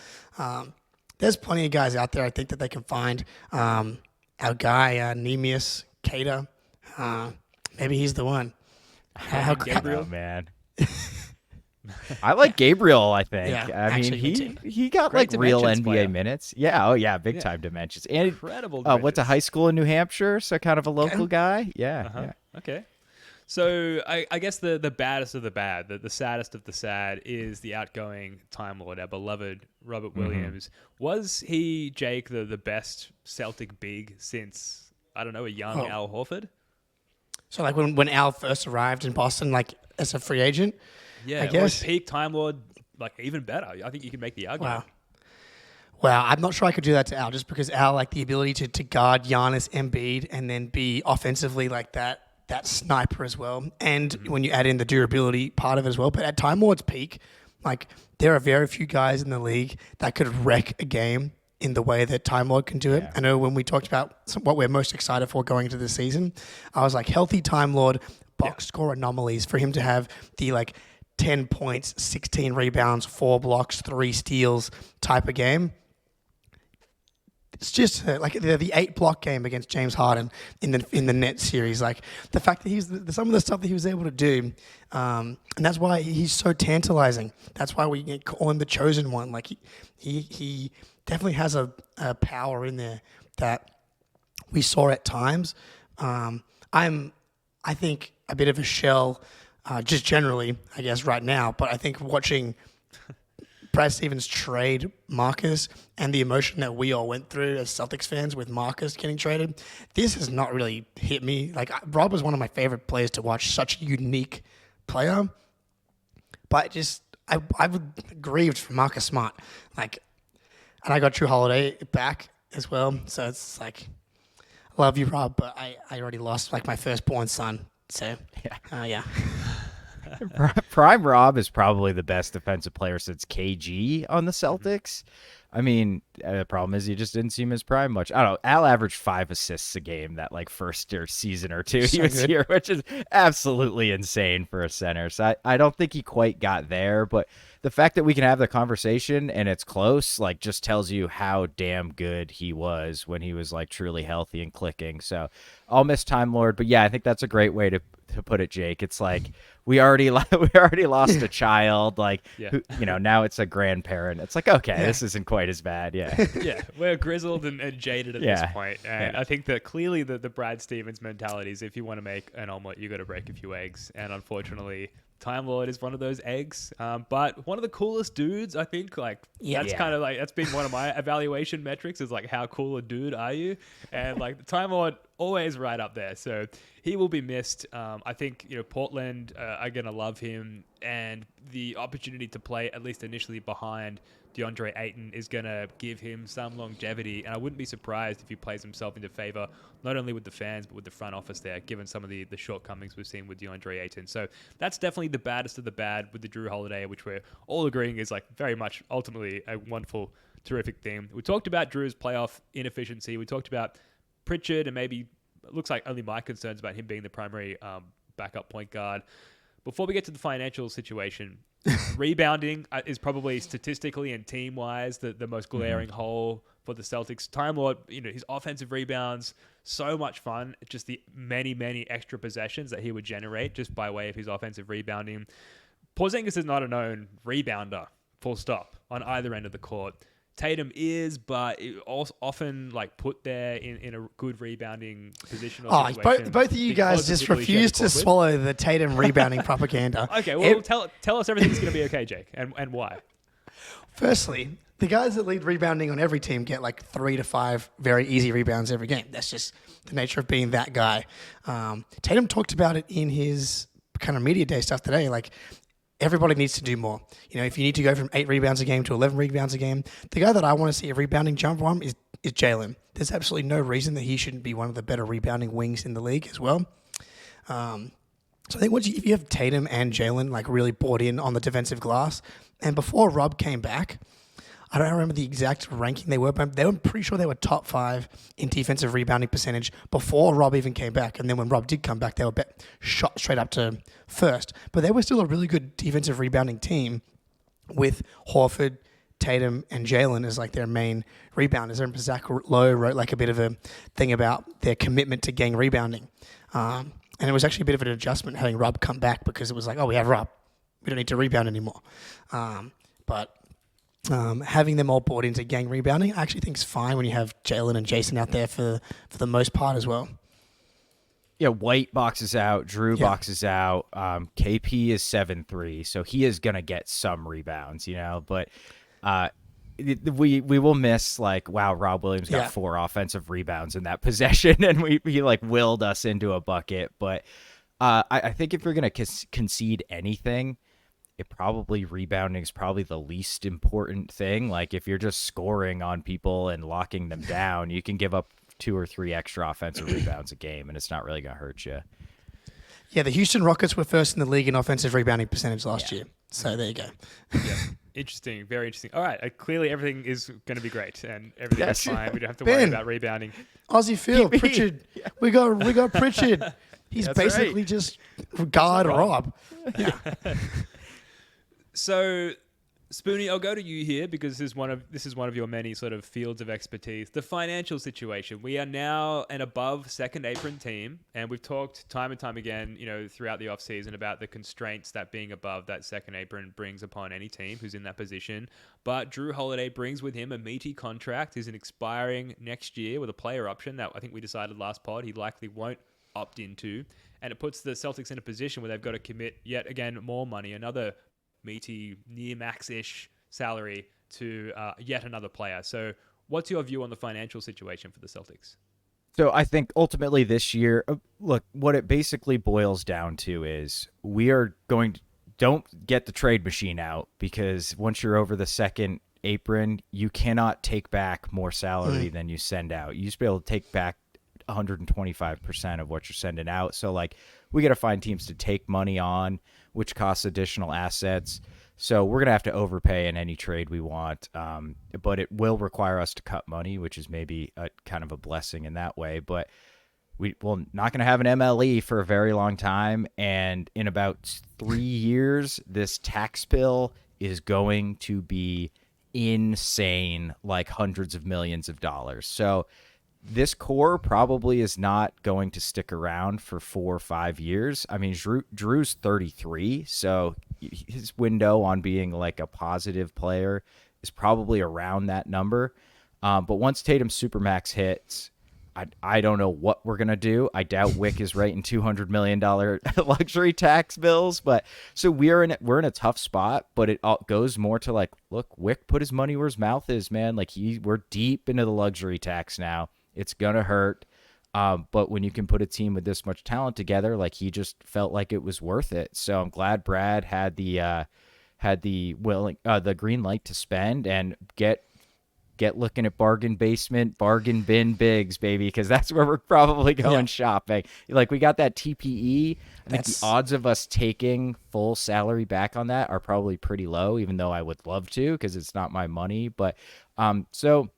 There's plenty of guys out there I think that they can find. Our guy, Neemias Queta, maybe he's the one. Gabriel? Oh, man. I like Gabriel, I think. Yeah, I mean, he got Great like real dimensions NBA player. minutes. Yeah, oh yeah, big time dimensions. And Incredible went to dimensions. high school in New Hampshire, so kind of a local guy. Yeah, Uh-huh. yeah. Okay. So I guess the baddest of the bad, the saddest of the sad, is the outgoing Time Lord, our beloved Robert Williams. Was he, Jake, the best Celtic big since, I don't know, a young Al Horford? So like when Al first arrived in Boston, like as a free agent, Yeah, I guess. or peak Time Lord, like even better. I think you can make the argument. Wow. Well, I'm not sure I could do that to Al, just because Al, like the ability to guard Giannis, Embiid, and then be offensively like that sniper as well. And when you add in the durability part of it as well. But at Time Lord's peak, like there are very few guys in the league that could wreck a game in the way that Time Lord can do it. Yeah. I know when we talked about what we're most excited for going into the season, I was like, healthy Time Lord, box score anomalies for him to have the like 10 points, 16 rebounds, 4 blocks, 3 steals type of game. It's just like the 8-block game against James Harden in the net series. Like the fact that some of the stuff that he was able to do, and that's why he's so tantalizing. That's why we call him the chosen one. Like he definitely has a power in there that we saw at times. I'm, I think, a bit of a shell, just generally, I guess, right now. But I think watching Brad Stevens trade Marcus and the emotion that we all went through as Celtics fans with Marcus getting traded, this has not really hit me. Like, Rob was one of my favorite players to watch, such a unique player. But just, I was grieved for Marcus Smart. Like, and I got Jrue Holiday back as well. So it's like, I love you, Rob, but I already lost like my firstborn son So, Yeah. yeah. Prime Rob is probably the best defensive player since KG on the Celtics. I mean, the problem is he just didn't seem his prime much. I don't know. Al averaged 5 assists a game that like first year season or two he was here, which is absolutely insane for a center. So I don't think he quite got there, but the fact that we can have the conversation and it's close, like, just tells you how damn good he was when he was like truly healthy and clicking. So I'll miss Time Lord, but yeah, I think that's a great way to put it, Jake. It's like we already lost a child, like, who, now it's a grandparent. It's like, okay, this isn't quite as bad. Yeah, we're grizzled and jaded at this point, and I think that clearly the Brad Stevens mentality is if you want to make an omelet, you got to break a few eggs, and unfortunately, Time Lord is one of those eggs, but one of the coolest dudes, I think. Like, kind of like, that's been one of my evaluation metrics, is like, how cool a dude are you? And like, the Time Lord always right up there, so he will be missed. I think Portland are gonna love him, and the opportunity to play at least initially behind DeAndre Ayton is going to give him some longevity, and I wouldn't be surprised if he plays himself into favor, not only with the fans, but with the front office there, given some of the shortcomings we've seen with DeAndre Ayton. So that's definitely the baddest of the bad with the Jrue Holiday, which we're all agreeing is like very much ultimately a wonderful, terrific thing. We talked about Drew's playoff inefficiency. We talked about Pritchard, and maybe it looks like only my concerns about him being the primary backup point guard. Before we get to the financial situation, rebounding is probably statistically and team-wise the most glaring hole for the Celtics. Time Lord, his offensive rebounds, so much fun. Just the many, many extra possessions that he would generate just by way of his offensive rebounding. Porzingis is not a known rebounder, full stop, on either end of the court. Tatum is, but often like put there in a good rebounding position. Both of you guys just refuse to swallow the Tatum rebounding propaganda. Okay, well, tell us everything's going to be okay, Jake, and why. Firstly, the guys that lead rebounding on every team get like 3 to 5 very easy rebounds every game. That's just the nature of being that guy. Tatum talked about it in his kind of media day stuff today. Like, everybody needs to do more. If you need to go from 8 rebounds a game to 11 rebounds a game, the guy that I want to see a rebounding jump from is Jalen. There's absolutely no reason that he shouldn't be one of the better rebounding wings in the league as well. So I think if you have Tatum and Jalen like really bought in on the defensive glass, and before Rob came back, I don't remember the exact ranking they were, but they were pretty sure they were top 5 in defensive rebounding percentage before Rob even came back. And then when Rob did come back, they were shot straight up to first. But they were still a really good defensive rebounding team with Horford, Tatum, and Jalen as like their main rebounders. I remember Zach Lowe wrote like a bit of a thing about their commitment to gang rebounding. And it was actually a bit of an adjustment having Rob come back, because it was like, oh, we have Rob. We don't need to rebound anymore. Having them all bought into gang rebounding, I actually think is fine when you have Jalen and Jason out there for the most part as well. Yeah, White boxes out, Jrue boxes out. KP is 7'3", so he is gonna get some rebounds, but we will miss like, wow, Rob Williams got 4 offensive rebounds in that possession, and he like willed us into a bucket. But I think if you're gonna concede anything, rebounding is probably the least important thing. Like, if you're just scoring on people and locking them down, you can give up 2 or 3 extra offensive rebounds a game, and it's not really going to hurt you. Yeah, the Houston Rockets were first in the league in offensive rebounding percentage last year. So there you go. Yeah. Interesting. Very interesting. All right. Clearly, everything is going to be great, and everything is fine. We don't have to worry about rebounding. Aussie Phil, Pritchard. We got Pritchard. He's basically just guard Rob. Yeah. So, Spoonie, I'll go to you here, because this is one of your many sort of fields of expertise. The financial situation. We are now an above second apron team, and we've talked time and time again, throughout the offseason about the constraints that being above that second apron brings upon any team who's in that position. But Jrue Holiday brings with him a meaty contract. He's expiring next year with a player option that I think we decided last pod he likely won't opt into, and it puts the Celtics in a position where they've got to commit yet again more money, another meaty, near max-ish salary to yet another player. So what's your view on the financial situation for the Celtics? So I think ultimately this year, look, what it basically boils down to is don't get the trade machine out, because once you're over the second apron, you cannot take back more salary than you send out. You used to be able to take back 125% of what you're sending out. So like we got to find teams to take money on, which costs additional assets. So we're going to have to overpay in any trade we want. But it will require us to cut money, which is maybe a kind of a blessing in that way. But we're not going to have an MLE for a very long time. And in about 3 years, this tax bill is going to be insane, like hundreds of millions of dollars. So this core probably is not going to stick around for 4 or 5 years. I mean, Jrue's 33, so his window on being like a positive player is probably around that number. But once Tatum's Supermax hits, I don't know what we're going to do. I doubt Wick is writing $200 million luxury tax bills. But so we're in a tough spot, but it all goes more to like, look, Wick put his money where his mouth is, man. Like we're deep into the luxury tax now. It's going to hurt. But when you can put a team with this much talent together, like he just felt like it was worth it. So I'm glad Brad had the green light to spend and get looking at bargain basement, bargain bin bigs, baby, because that's where we're probably going shopping. Like we got that TPE. I think the odds of us taking full salary back on that are probably pretty low, even though I would love to because it's not my money. But so.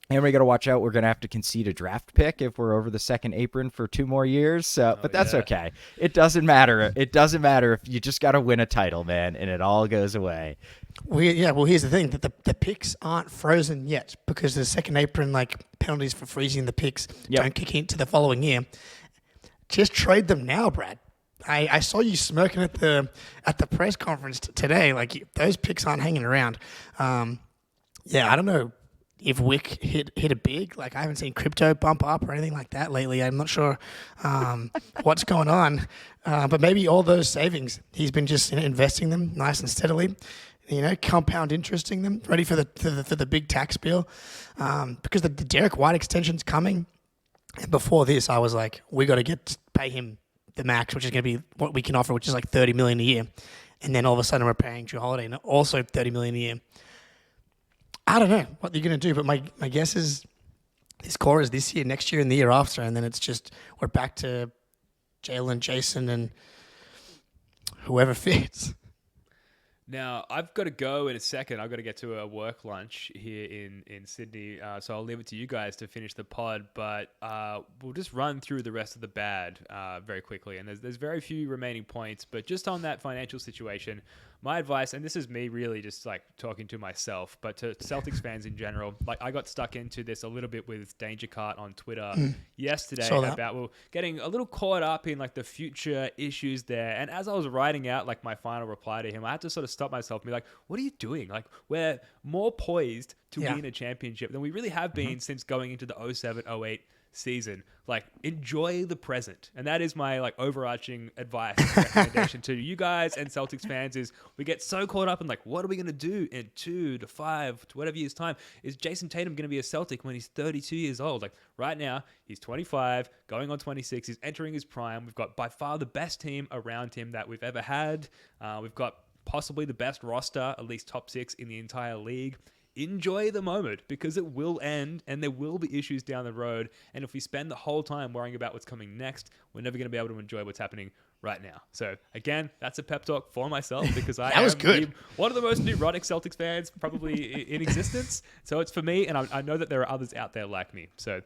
And we got to watch out. We're going to have to concede a draft pick if we're over the second apron for 2 more years. So, but that's okay. It doesn't matter. It doesn't matter if you just got to win a title, man, and it all goes away. Well, here's the thing: that the picks aren't frozen yet because the second apron penalties for freezing the picks don't kick into the following year. Just trade them now, Brad. I saw you smirking at the press conference today. Like those picks aren't hanging around. I don't know. If Wick hit a big, like I haven't seen crypto bump up or anything like that lately. I'm not sure what's going on, but maybe all those savings he's been just investing them nice and steadily, compound interesting them, ready for the big tax bill, because the Derek White extension's coming. And before this, I was like, we got to pay him the max, which is going to be what we can offer, which is like $30 million a year, and then all of a sudden we're paying Jrue Holiday also $30 million a year. I don't know what you're going to do, but my guess is this core is this year, next year, and the year after, and then it's just we're back to Jalen, Jason, and whoever fits. Now, I've got to go in a second. I've got to get to a work lunch here in Sydney, so I'll leave it to you guys to finish the pod, but we'll just run through the rest of the bad very quickly, and there's very few remaining points, but just on that financial situation, my advice, and this is me really just like talking to myself, but to Celtics fans in general, like I got stuck into this a little bit with Danger Cart on Twitter yesterday about getting a little caught up in like the future issues there. And as I was writing out like my final reply to him, I had to sort of stop myself and be like, what are you doing? Like we're more poised to win a championship than we really have been since going into the 07-08 season. Like enjoy the present, and that is my like overarching advice and recommendation to you guys and Celtics fans. Is we get so caught up in like what are we going to do in 2 to 5 to whatever years time? Is Jason Tatum going to be a Celtic when he's 32 years old? Like right now he's 25 going on 26, he's entering his prime. We've got by far the best team around him that we've ever had. We've got possibly the best roster, at least top 6 in the entire league. Enjoy the moment because it will end and there will be issues down the road. And if we spend the whole time worrying about what's coming next, we're never going to be able to enjoy what's happening right now. So again, that's a pep talk for myself because I am one of the most neurotic Celtics fans probably in existence. So it's for me, and I know that there are others out there like me. So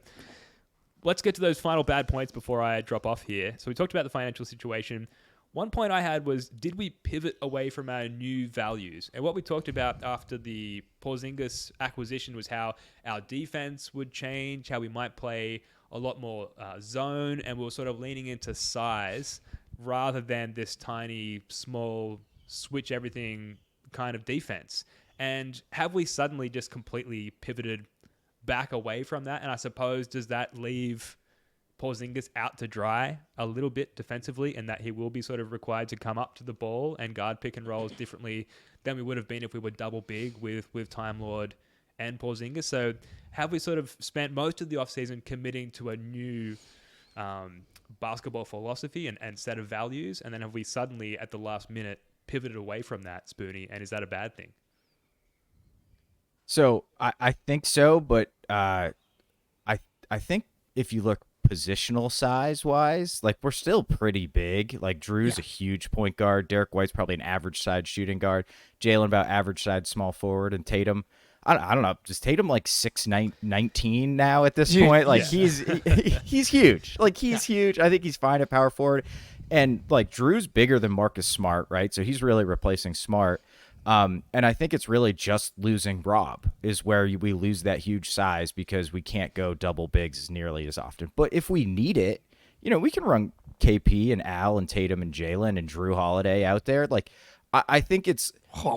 let's get to those final bad points before I drop off here. So we talked about the financial situation. One point I had was, did we pivot away from our new values? And what we talked about after the Porzingis acquisition was how our defense would change, how we might play a lot more zone, and we were sort of leaning into size rather than this tiny, small, switch everything kind of defense. And have we suddenly just completely pivoted back away from that? And I suppose, does that leave Porzingis out to dry a little bit defensively, and that he will be sort of required to come up to the ball and guard pick and rolls differently than we would have been if we were double big with Time Lord and Porzingis? So have we sort of spent most of the offseason committing to a new basketball philosophy and set of values, and then have we suddenly at the last minute pivoted away from that, Spoonie, and is that a bad thing? So I think so, but I think if you look positional size wise, like we're still pretty big. Like Drew's a huge point guard. Derek White's probably an average size shooting guard. Jalen about average size small forward, and Tatum, I don't know, just Tatum like 6'19" now at this point. Like he's huge. Like he's huge. I think he's fine at power forward. And like Drew's bigger than Marcus Smart, right? So he's really replacing Smart. And I think it's really just losing Rob is where we lose that huge size because we can't go double bigs as nearly as often. But if we need it, we can run KP and Al and Tatum and Jalen and Jrue Holiday out there. Like I think it's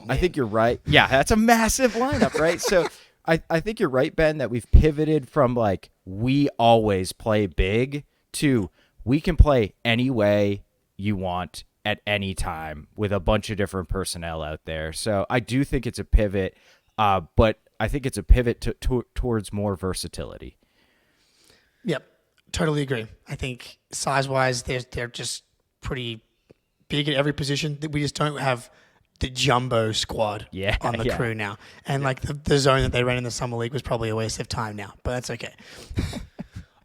I think you're right. Yeah, that's a massive lineup, right? So I think you're right, Ben, that we've pivoted from like we always play big to we can play any way you want at any time with a bunch of different personnel out there. So I do think it's a pivot, but I think it's a pivot towards more versatility. Yep, totally agree. I think size-wise, they're just pretty big at every position. We just don't have the jumbo squad on the crew now. And like the zone that they ran in the Summer League was probably a waste of time now, but that's okay.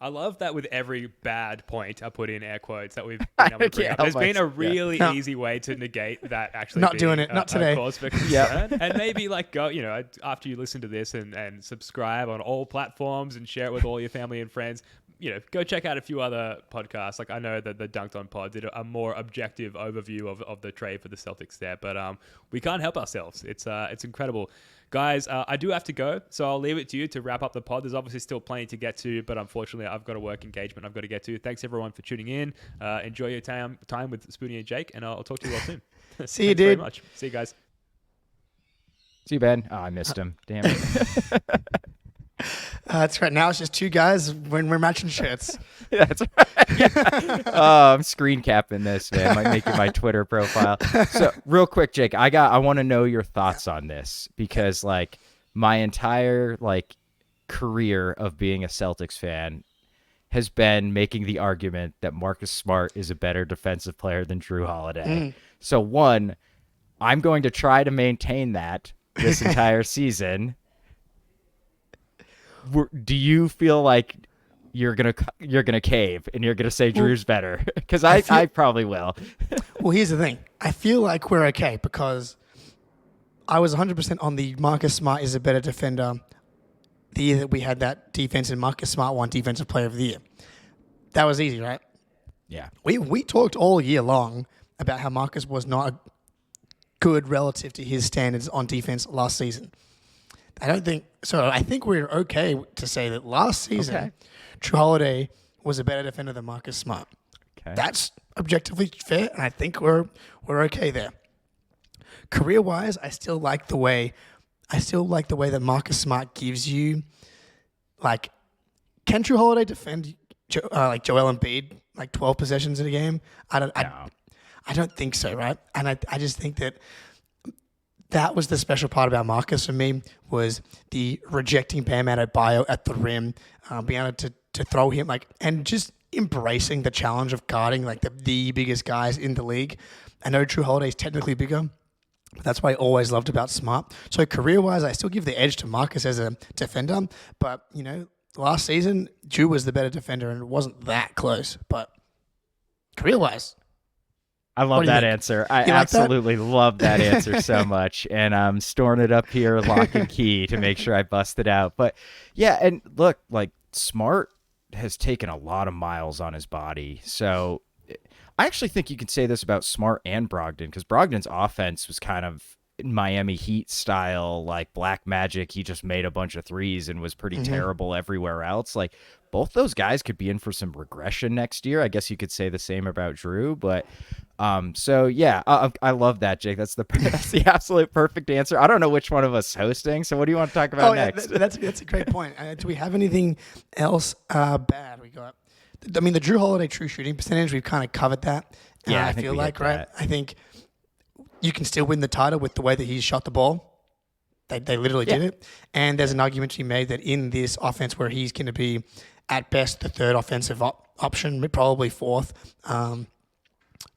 I love that with every bad point I put in air quotes that we've been able to bring up. There's been a really easy way to negate that actually not being doing it, not today. A cause for concern. And maybe like go, after you listen to this and subscribe on all platforms and share it with all your family and friends, go check out a few other podcasts. Like I know that the Dunked On Pod did a more objective overview of the trade for the Celtics there, but we can't help ourselves. It's incredible. Guys, I do have to go, so I'll leave it to you to wrap up the pod. There's obviously still plenty to get to, but unfortunately, I've got a work engagement I've got to get to. Thanks, everyone, for tuning in. Enjoy your time with Spoonie and Jake, and I'll talk to you all soon. See you, dude. Very much. See you guys. See you, Ben. Oh, I missed him. Damn it. That's right. Now it's just two guys when we're matching shirts. Yeah, that's right. Oh, I'm screen capping this, man. Might make it my Twitter profile. So real quick, Jake, I want to know your thoughts on this because like my entire like career of being a Celtics fan has been making the argument that Marcus Smart is a better defensive player than Jrue Holiday. So one, I'm going to try to maintain that this entire season. Do you feel like you're gonna cave and you're gonna say Drew's better? Because I probably will. Well, here's the thing. I feel like we're okay because I was 100% on the Marcus Smart is a better defender the year that we had that defense and Marcus Smart won Defensive Player of the Year. That was easy, right? Yeah. We talked all year long about how Marcus was not good relative to his standards on defense last season. I think we're okay to say that last season, Jrue Holiday was a better defender than Marcus Smart. Okay. That's objectively fair, and I think we're okay there. Career-wise, I still like the way that Marcus Smart gives you, like, can Jrue Holiday defend like Joel Embiid like 12 possessions in a game? I don't think so, right? And I just think that was the special part about Marcus for me was the rejecting Bam Adebayo at the rim, being able to throw him and just embracing the challenge of guarding like the biggest guys in the league. I know Jrue Holiday is technically bigger, but that's what I always loved about Smart. So career-wise, I still give the edge to Marcus as a defender, but last season Jrue was the better defender and it wasn't that close. But career-wise, I love that answer. I absolutely love that answer so much. And I'm storing it up here, lock and key, to make sure I bust it out. But yeah, and look, like Smart has taken a lot of miles on his body. So I actually think you could say this about Smart and Brogdon, because Brogdon's offense was kind of Miami Heat style, like black magic. He just made a bunch of threes and was pretty terrible everywhere else. Like both those guys could be in for some regression next year. I guess you could say the same about Jrue, but so yeah, I love that, Jake. That's the absolute perfect answer. I don't know which one of us is hosting. So what do you want to talk about next? That's a great point. Do we have anything else bad we got? I mean, the Jrue Holiday true shooting percentage, we've kind of covered that. Yeah, I feel like, right? I think you can still win the title with the way that he's shot the ball. They literally did it. And there's an argument to be made that in this offense where he's going to be, at best, the third offensive option, probably fourth,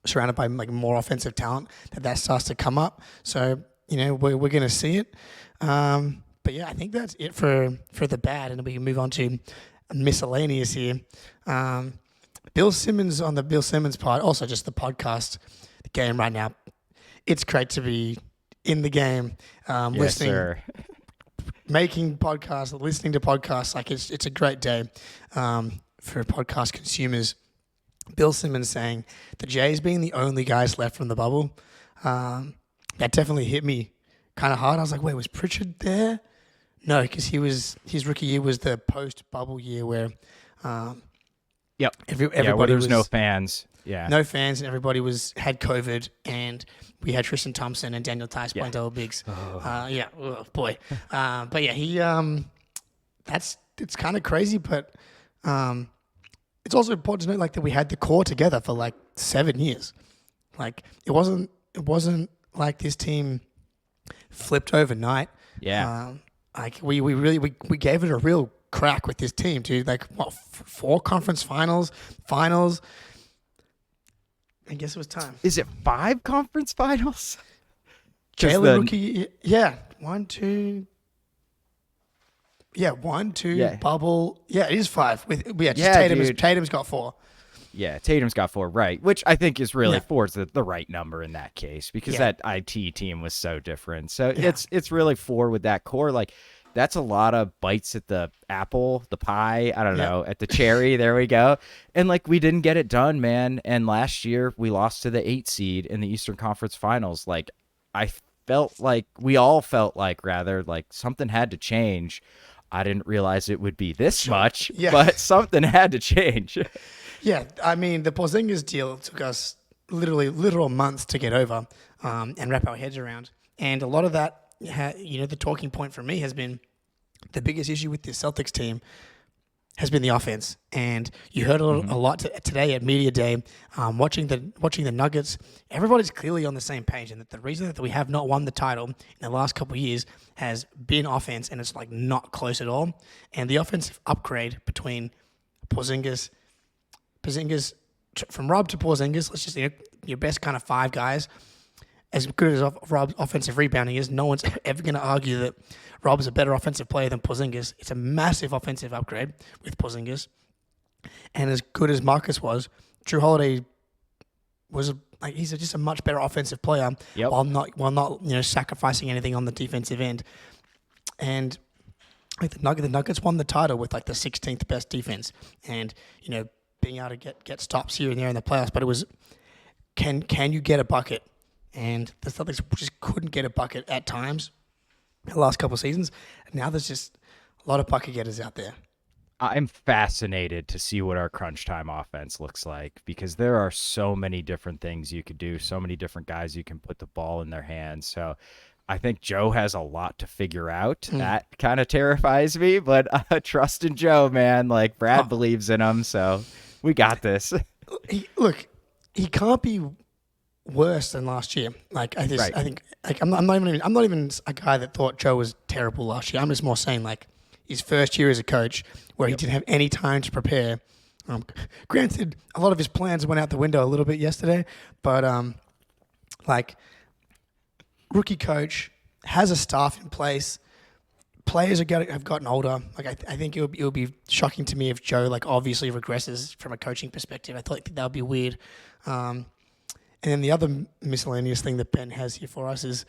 surrounded by like more offensive talent, that starts to come up. So, we're going to see it. But yeah, I think that's it for the bad. And we can move on to miscellaneous here. Bill Simmons on the Bill Simmons part, also just the podcast, the game right now. It's great to be in the game, Yes, listening, sir. making podcasts, listening to podcasts. Like it's a great day for podcast consumers. Bill Simmons saying the Jays being the only guys left from the bubble, that definitely hit me kind of hard. I was like, wait, was Pritchard there? No, because his rookie year was the post-bubble year where Yep. everybody Where there was no was fans. Yeah. no fans and everybody had COVID, and we had Tristan Thompson and Daniel Tice playing double bigs. Oh boy. But yeah, he it's kind of crazy, but it's also important to note like that we had the core together for like 7 years. Like it wasn't like this team flipped overnight. Yeah. Like we gave it a real crack with this team, dude. Like what, 4 conference finals. I guess it was time. Is it 5 conference finals? Just Jalen the- rookie, yeah, 1, 2. Yeah, 1, 2, Yeah. bubble. Yeah, it is 5. Yeah, Tatum's got 4. Yeah, Tatum's got 4, right? Which I think is really Yeah. 4 is the right number in that case because Yeah. that IT team was so different. So it's really 4 with that core. Like that's a lot of bites at the apple, the pie. I don't know, at the cherry. There we go. And like we didn't get it done, man. And last year we lost to the 8 seed in the Eastern Conference Finals. Like we all felt like something had to change. I didn't realize it would be this much, but something had to change. Yeah, I mean, the Porzingis deal took us literal months to get over and wrap our heads around. And a lot of that, the talking point for me has been the biggest issue with this Celtics team has been the offense. And you heard a lot today at Media Day, watching the Nuggets. Everybody's clearly on the same page, and that the reason that we have not won the title in the last couple of years has been offense, and it's like not close at all. And the offensive upgrade between Porzingis from Rob to Porzingis, let's just your best kind of 5 guys. As good as Rob's offensive rebounding is, no one's ever going to argue that Rob's a better offensive player than Porzingis. It's a massive offensive upgrade with Porzingis. And as good as Marcus was, Jrue Holiday was he's just a much better offensive player while not sacrificing anything on the defensive end. And like the Nuggets won the title with like the 16th best defense, and being able to get stops here and there in the playoffs. But it was can you get a bucket? And the Celtics just couldn't get a bucket at times the last couple of seasons. And now there's just a lot of bucket getters out there. I'm fascinated to see what our crunch time offense looks like because there are so many different things you could do, so many different guys you can put the ball in their hands. So I think Joe has a lot to figure out. That kind of terrifies me, but trust in Joe, man. Like Brad believes in him, so we got this. He can't be worse than last year. Like I think I'm not even a guy that thought Joe was terrible last year. I'm just more saying like his first year as a coach where he didn't have any time to prepare. Granted, a lot of his plans went out the window a little bit yesterday, but rookie coach has a staff in place. Players have gotten older. Like I think it would be shocking to me if Joe obviously regresses from a coaching perspective. I thought that would be weird. And then the other miscellaneous thing that Ben has here for us is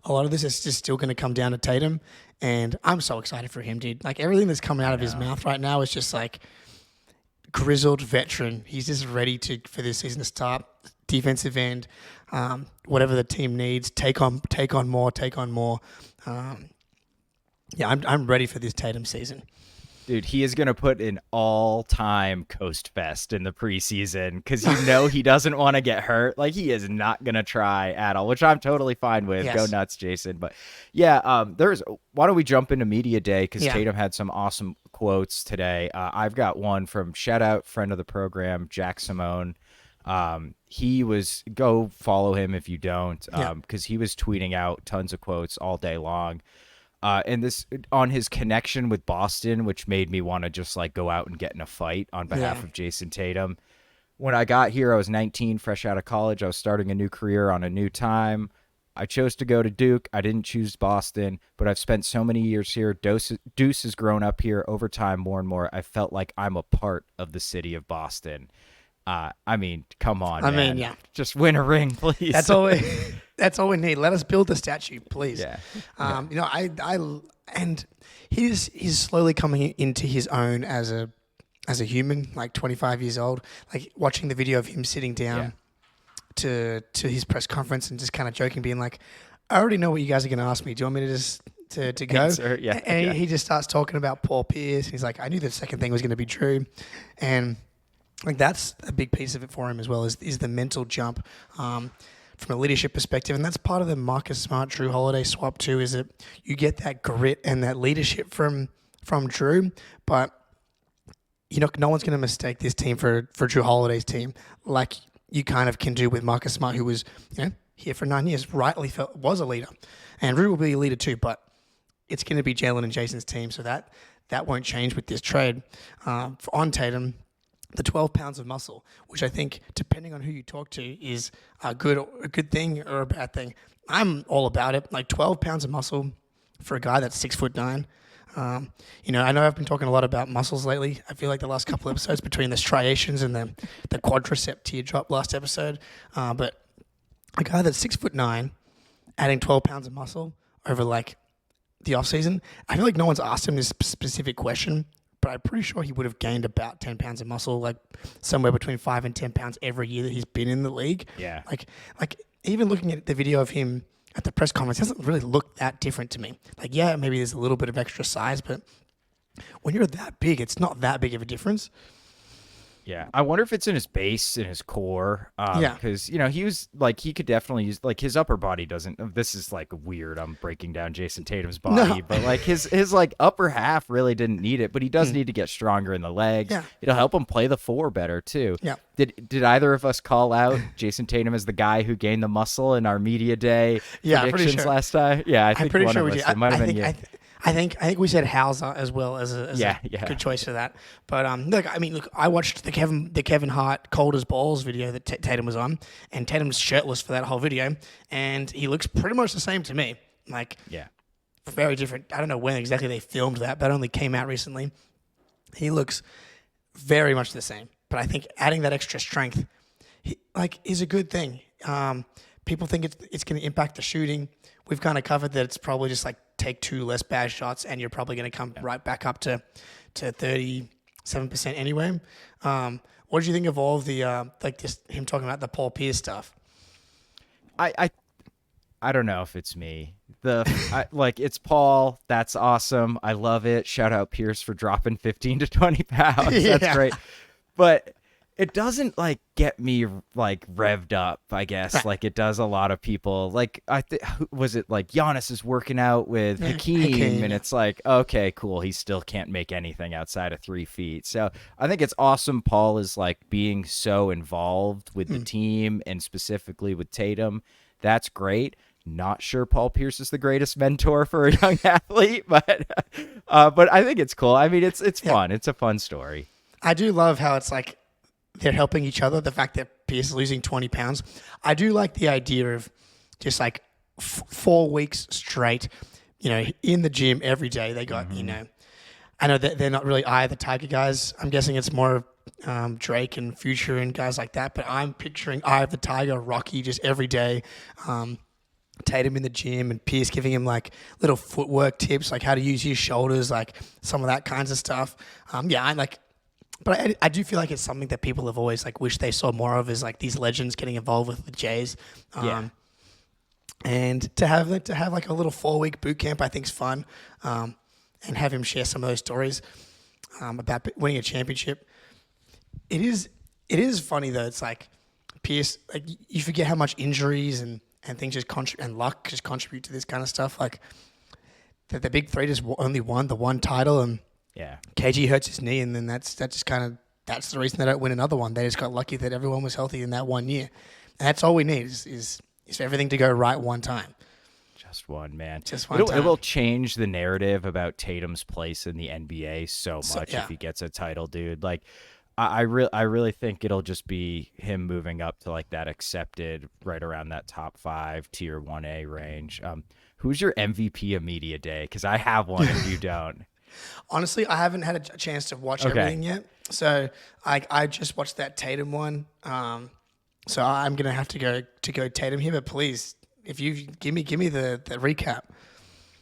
a lot of this is just still going to come down to Tatum, and I'm so excited for him, dude. Like everything that's coming out of his mouth right now is just like grizzled veteran. He's just ready for this season to start. Defensive end, whatever the team needs, take on more. I'm ready for this Tatum season. Dude, he is going to put an all-time Coast Fest in the preseason because he doesn't want to get hurt. Like, he is not going to try at all, which I'm totally fine with. Yes. Go nuts, Jason. But, yeah, why don't we jump into Media Day because Tatum had some awesome quotes today. I've got one from shout-out friend of the program, Jack Simone. Go follow him if you don't because he was tweeting out tons of quotes all day long. And this on his connection with Boston, which made me want to just go out and get in a fight on behalf of Jason Tatum. When I got here, I was 19, fresh out of college. I was starting a new career on a new time. I chose to go to Duke. I didn't choose Boston, but I've spent so many years here. Deuce has grown up here over time more and more. I felt like I'm a part of the city of Boston. I mean, come on, man. mean, yeah. Just win a ring, please. That's all we need. Let us build the statue, please. Yeah. You know, and he's slowly coming into his own as a human, like 25 years old. Like watching the video of him sitting down to his press conference and just kind of joking, being like, I already know what you guys are going to ask me. Do you want me to just to go? Answer, yeah. And he just starts talking about Paul Pierce. He's like, I knew the second thing was going to be Jrue. And like that's a big piece of it for him as well, is the mental jump from a leadership perspective. And that's part of the Marcus Smart, Jrue Holiday swap too, is that you get that grit and that leadership from Jrue, but you know, no one's going to mistake this team for Jrue Holiday's team, like you kind of can do with Marcus Smart, who was, you know, here for 9 years, rightly was a leader. And Jrue will be a leader too, but it's going to be Jalen and Jason's team, so that won't change with this trade. On Tatum, the 12 pounds of muscle, which I think, depending on who you talk to, is a good thing or a bad thing. I'm all about it. Like 12 pounds of muscle for a guy that's 6'9". You know, I know I've been talking a lot about muscles lately. I feel like the last couple episodes between the striations and the quadricep teardrop last episode. But a guy that's 6'9", adding 12 pounds of muscle over like the off season, I feel like no one's asked him this specific question, but I'm pretty sure he would have gained about 10 pounds of muscle, like somewhere between 5 and 10 pounds every year that he's been in the league. Yeah. Like even looking at the video of him at the press conference, it doesn't really look that different to me. Like, yeah, maybe there's a little bit of extra size, but when you're that big, it's not that big of a difference. Yeah, I wonder if it's in his base, in his core. Because, you know, he was like, he could definitely use, like, his upper body doesn't, this is like weird. I'm breaking down Jason Tatum's body, but like his like upper half really didn't need it, but he does need to get stronger in the legs. Yeah. It'll help him play the 4 better too. Yeah. Did either of us call out Jason Tatum as the guy who gained the muscle in our media day predictions last time? Yeah, I think I'm pretty one sure of we us. did. It might have been you. I think we said Hauser as well as a good choice for that. But look, I watched the Kevin Hart cold as balls video that Tatum was on, and Tatum's shirtless for that whole video, and he looks pretty much the same to me. Like, very different. I don't know when exactly they filmed that, but it only came out recently. He looks very much the same, but I think adding that extra strength, is a good thing. People think it's going to impact the shooting. We've kind of covered that it's probably just like take 2 less bad shots and you're probably going to come right back up to 37% anyway. What did you think of all of the him talking about the Paul Pierce stuff? I don't know if it's me. It's Paul. That's awesome. I love it. Shout out Pierce for dropping 15 to 20 pounds. That's great. But it doesn't like get me like revved up, I guess, like it does a lot of people. Like was it like Giannis is working out with Hakeem, and it's like, okay, cool. He still can't make anything outside of 3 feet. So I think it's awesome. Paul is like being so involved with the team and specifically with Tatum. That's great. Not sure Paul Pierce is the greatest mentor for a young athlete, but I think it's cool. I mean, it's fun. It's a fun story. I do love how it's like they're helping each other. The fact that Pierce is losing 20 pounds. I do like the idea of just like 4 weeks straight, you know, in the gym every day. They got, you know, I know that they're not really Eye of the Tiger guys. I'm guessing it's more Drake and Future and guys like that. But I'm picturing Eye of the Tiger, Rocky, just every day. Tatum in the gym and Pierce giving him like little footwork tips, like how to use his shoulders, like some of that kinds of stuff. But I do feel like it's something that people have always like wished they saw more of, is like these legends getting involved with the Jays. And to have like a little 4-week boot camp, I think is fun. And have him share some of those stories about winning a championship. It is funny though. It's like Pierce, like you forget how much injuries and things just and luck just contribute to this kind of stuff. Like the big 3 just only won the one title, and KG hurts his knee, and then that's the reason they don't win another one. They just got lucky that everyone was healthy in that 1 year. And that's all we need is for everything to go right one time. Just one, man. Just one time. It will change the narrative about Tatum's place in the NBA so much if he gets a title, dude. Like, I really think it'll just be him moving up to like that accepted right around that top 5 tier 1A range. Who's your MVP of media day? Because I have one if you don't. Honestly, I haven't had a chance to watch everything yet. So I just watched that Tatum one. So I'm gonna have to go Tatum here. But please, if you give me the recap.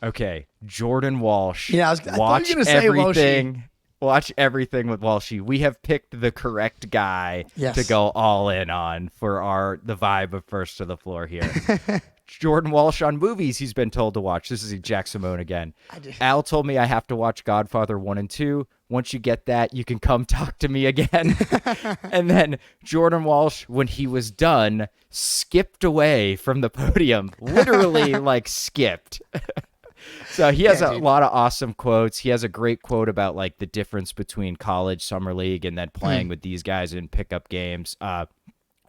Okay, Jordan Walsh. Yeah, I thought you were watch gonna say everything. Watch everything with Walshy. We have picked the correct guy to go all in on for the vibe of First to the Floor here. Jordan Walsh on movies he's been told to watch. This is Jack Simone again. Al told me I have to watch Godfather 1 and 2. Once you get that, you can come talk to me again. And then Jordan Walsh, when he was done, skipped away from the podium. Literally, like, skipped. So he has a lot of awesome quotes. He has a great quote about like the difference between college, summer league, and then playing with these guys in pickup games,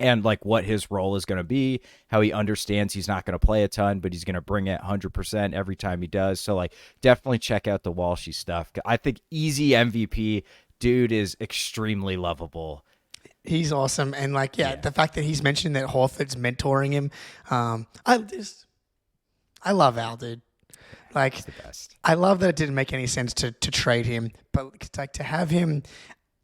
and like what his role is going to be, how he understands he's not going to play a ton, but he's going to bring it 100% every time he does. So like definitely check out the Walshy stuff. I think easy MVP. Dude is extremely lovable. He's awesome. And like, the fact that he's mentioned that Horford's mentoring him. I love Al, dude. Like, He's the best. I love that it didn't make any sense to trade him, but it's like to have him,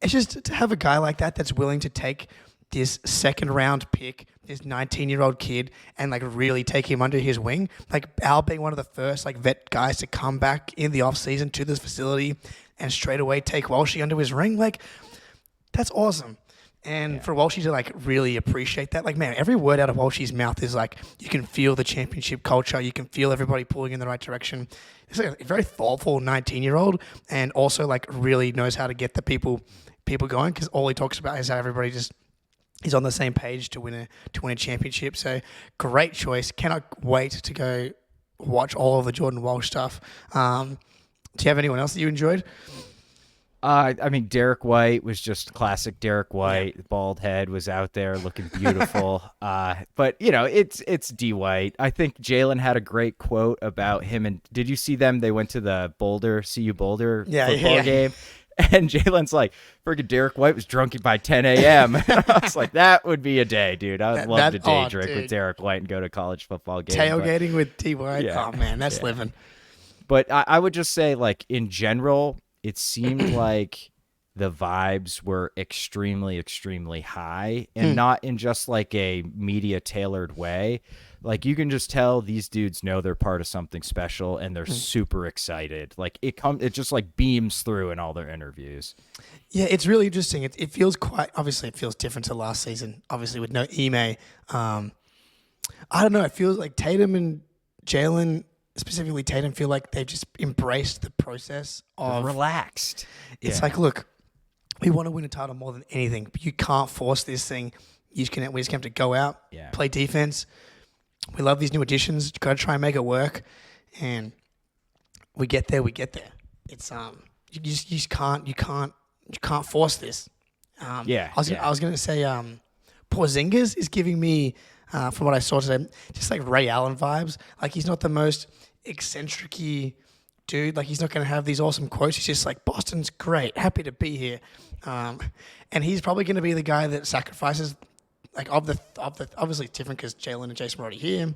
it's just to have a guy like that that's willing to take this second round pick, this 19-year-old kid, and like really take him under his wing. Like Al being one of the first like vet guys to come back in the offseason to this facility and straight away take Walshy under his ring. Like, that's awesome. And for Walshy to like really appreciate that, like, man, every word out of Walshy's mouth is like, you can feel the championship culture. You can feel everybody pulling in the right direction. It's like a very thoughtful 19-year-old, and also like really knows how to get the people going, because all he talks about is how everybody just is on the same page to win a championship. So great choice. Cannot wait to go watch all of the Jordan Walsh stuff. Do you have anyone else that you enjoyed? I mean, Derek White was just classic Derek White. The bald head was out there looking beautiful. But, you know, it's D. White. I think Jalen had a great quote about him. And did you see them? They went to the CU Boulder football game. And Jalen's like, friggin' Derek White was drunk by 10 a.m. And I was like, that would be a day, dude. I would love to day drink with Derek White and go to college football game. Tailgating with D. White? Yeah. Oh, man, that's living. But I would just say, like, in general, it seemed like the vibes were extremely, extremely high, and not in just like a media tailored way. Like, you can just tell these dudes know they're part of something special, and they're super excited. Like, it just like beams through in all their interviews. Yeah, it's really interesting. It feels obviously it feels different to last season, obviously with no Ime. I don't know. It feels like Tatum and Jalen, specifically Tatum, feel like they've just embraced the process of relaxed. It's like, look, we want to win a title more than anything, but you can't force this thing. We just have to go out, play defense. We love these new additions. You got to try and make it work, and we get there. It's you just can't force this. I was going to say Porzingis is giving me, from what I saw today, just like Ray Allen vibes. Like, he's not the most eccentric-y dude. Like, he's not going to have these awesome quotes. He's just like, Boston's great, happy to be here. And he's probably going to be the guy that sacrifices, like, of the obviously it's different because Jalen and Jason are already here.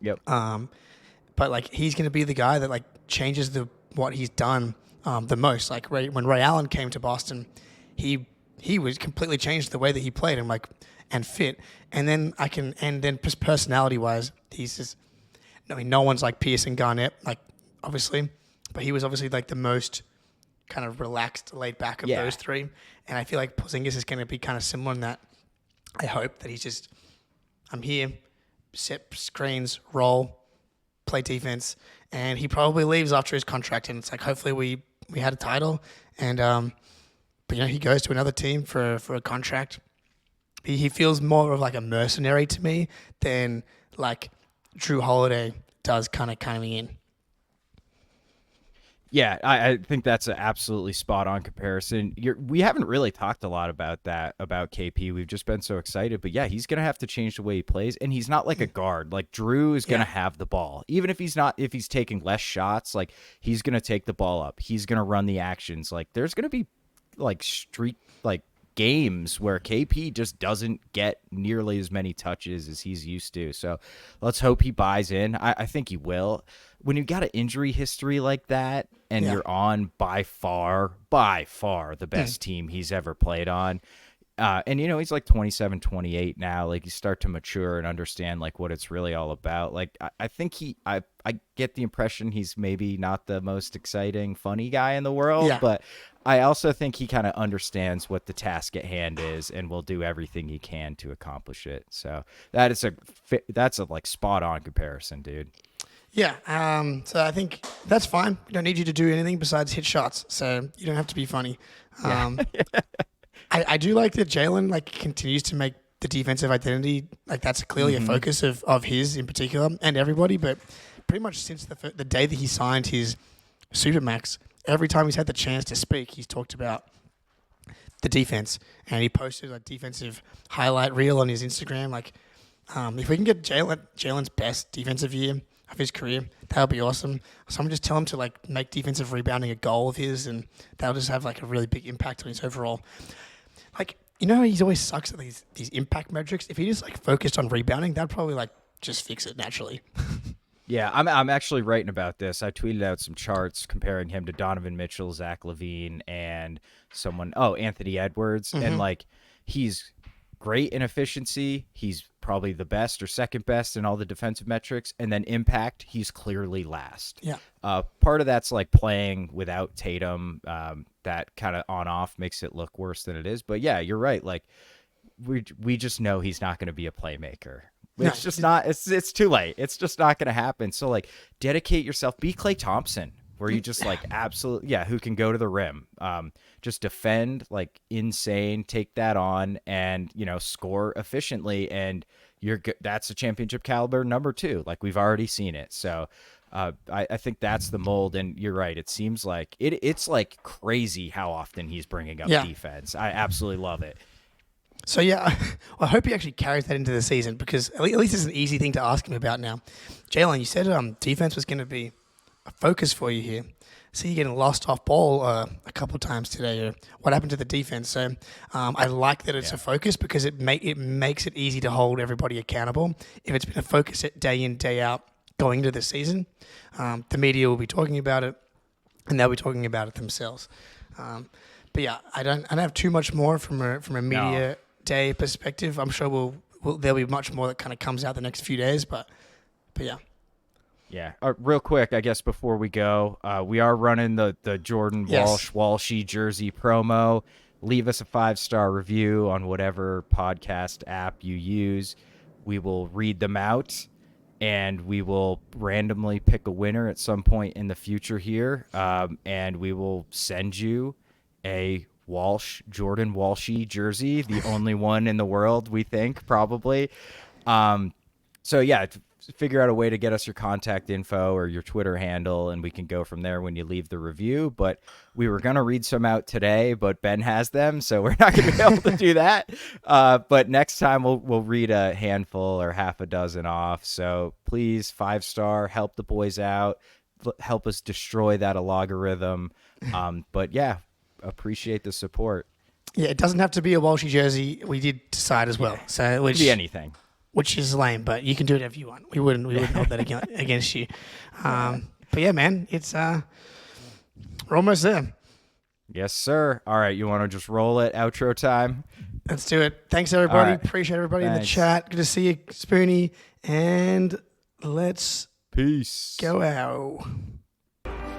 Yep. But like, he's going to be the guy that like changes what he's done the most. Like, when Ray Allen came to Boston, he was completely changed the way that he played and fit. And then just personality wise, he's just, I mean, no one's like Pierce and Garnett, like, obviously, but he was obviously like the most kind of relaxed, laid back of those three. And I feel like Porzingis is going to be kind of similar in that. I hope that he's just, I'm here, set screens, roll, play defense, and he probably leaves after his contract. And it's like, hopefully we had a title, and but, you know, he goes to another team for a contract. He feels more of like a mercenary to me than like Jrue Holiday does kind of coming in. Yeah, I think that's an absolutely spot-on comparison. We haven't really talked a lot about KP. We've just been so excited. But, yeah, he's going to have to change the way he plays. And he's not like a guard. Like, Jrue is going to have the ball. Even if he's taking less shots, like, he's going to take the ball up. He's going to run the actions. Like, there's going to be, like, games where KP just doesn't get nearly as many touches as he's used to. So let's hope he buys in. I think he will. When you got an injury history like that and you're on by far the best team he's ever played on, and he's like 27, 28 now. Like, you start to mature and understand like what it's really all about. Like, I think I get the impression he's maybe not the most exciting, funny guy in the world, but I also think he kind of understands what the task at hand is and will do everything he can to accomplish it. So that's a like spot on comparison, dude. Yeah, so I think that's fine. We don't need you to do anything besides hit shots, so you don't have to be funny. I do like that Jalen like continues to make the defensive identity, like that's clearly a focus of his in particular and everybody, but pretty much since the day that he signed his Supermax, every time he's had the chance to speak, he's talked about the defense, and he posted a defensive highlight reel on his Instagram. Like, if we can get Jalen's best defensive year of his career, that would be awesome. Someone just tell him to like make defensive rebounding a goal of his, and that'll just have like a really big impact on his overall. Like, he always sucks at these impact metrics. If he just like focused on rebounding, that'd probably like just fix it naturally. Yeah, I'm actually writing about this. I tweeted out some charts comparing him to Donovan Mitchell, Zach LaVine, and Anthony Edwards. And like, he's great in efficiency. He's probably the best or second best in all the defensive metrics. And then impact, he's clearly last. Yeah. Part of that's like playing without Tatum. That kind of on-off makes it look worse than it is. But yeah, you're right. Like, we just know he's not going to be a playmaker. It's just not. It's too late. It's just not going to happen. So like, dedicate yourself. Be Klay Thompson, where you just like absolutely who can go to the rim. Just defend like insane. Take that on, and score efficiently. And you're good. That's a championship caliber number 2. Like, we've already seen it. So I think that's the mold. And you're right. It seems like it's like crazy how often he's bringing up defense. I absolutely love it. So, well, I hope he actually carries that into the season, because at least it's an easy thing to ask him about now. Jalen, you said defense was going to be a focus for you here. So you're getting lost off ball a couple times today. What happened to the defense? So I like that it's a focus, because it makes it easy to hold everybody accountable. If it's been a focus day in, day out going into the season, the media will be talking about it, and they'll be talking about it themselves. But yeah, I don't have too much more from a media day perspective. I'm sure there'll be much more that kind of comes out the next few days, but yeah. Yeah. Real quick, I guess before we go, we are running the Jordan Walshy jersey promo. Leave us a 5-star review on whatever podcast app you use. We will read them out, and we will randomly pick a winner at some point in the future here, and we will send you a Jordan Walshy jersey, the only one in the world, we think, probably. So yeah, figure out a way to get us your contact info or your Twitter handle, and we can go from there when you leave the review. But we were going to read some out today, but Ben has them, so we're not going to be able to do that. But next time we'll read a handful or half a dozen off. So please, 5-star, help the boys out, help us destroy that algorithm. But yeah, appreciate the support. Yeah, it doesn't have to be a Walshy jersey. We did decide as well. So it could be anything. Which is lame, but you can do it if you want. We wouldn't hold that against you. But yeah, man, we're almost there. Yes, sir. All right, you want to just roll it? Outro time? Let's do it. Thanks, everybody. Right. Appreciate everybody in the chat. Good to see you, Spoonie. And let's peace. Go out.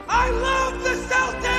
I love the Celtics!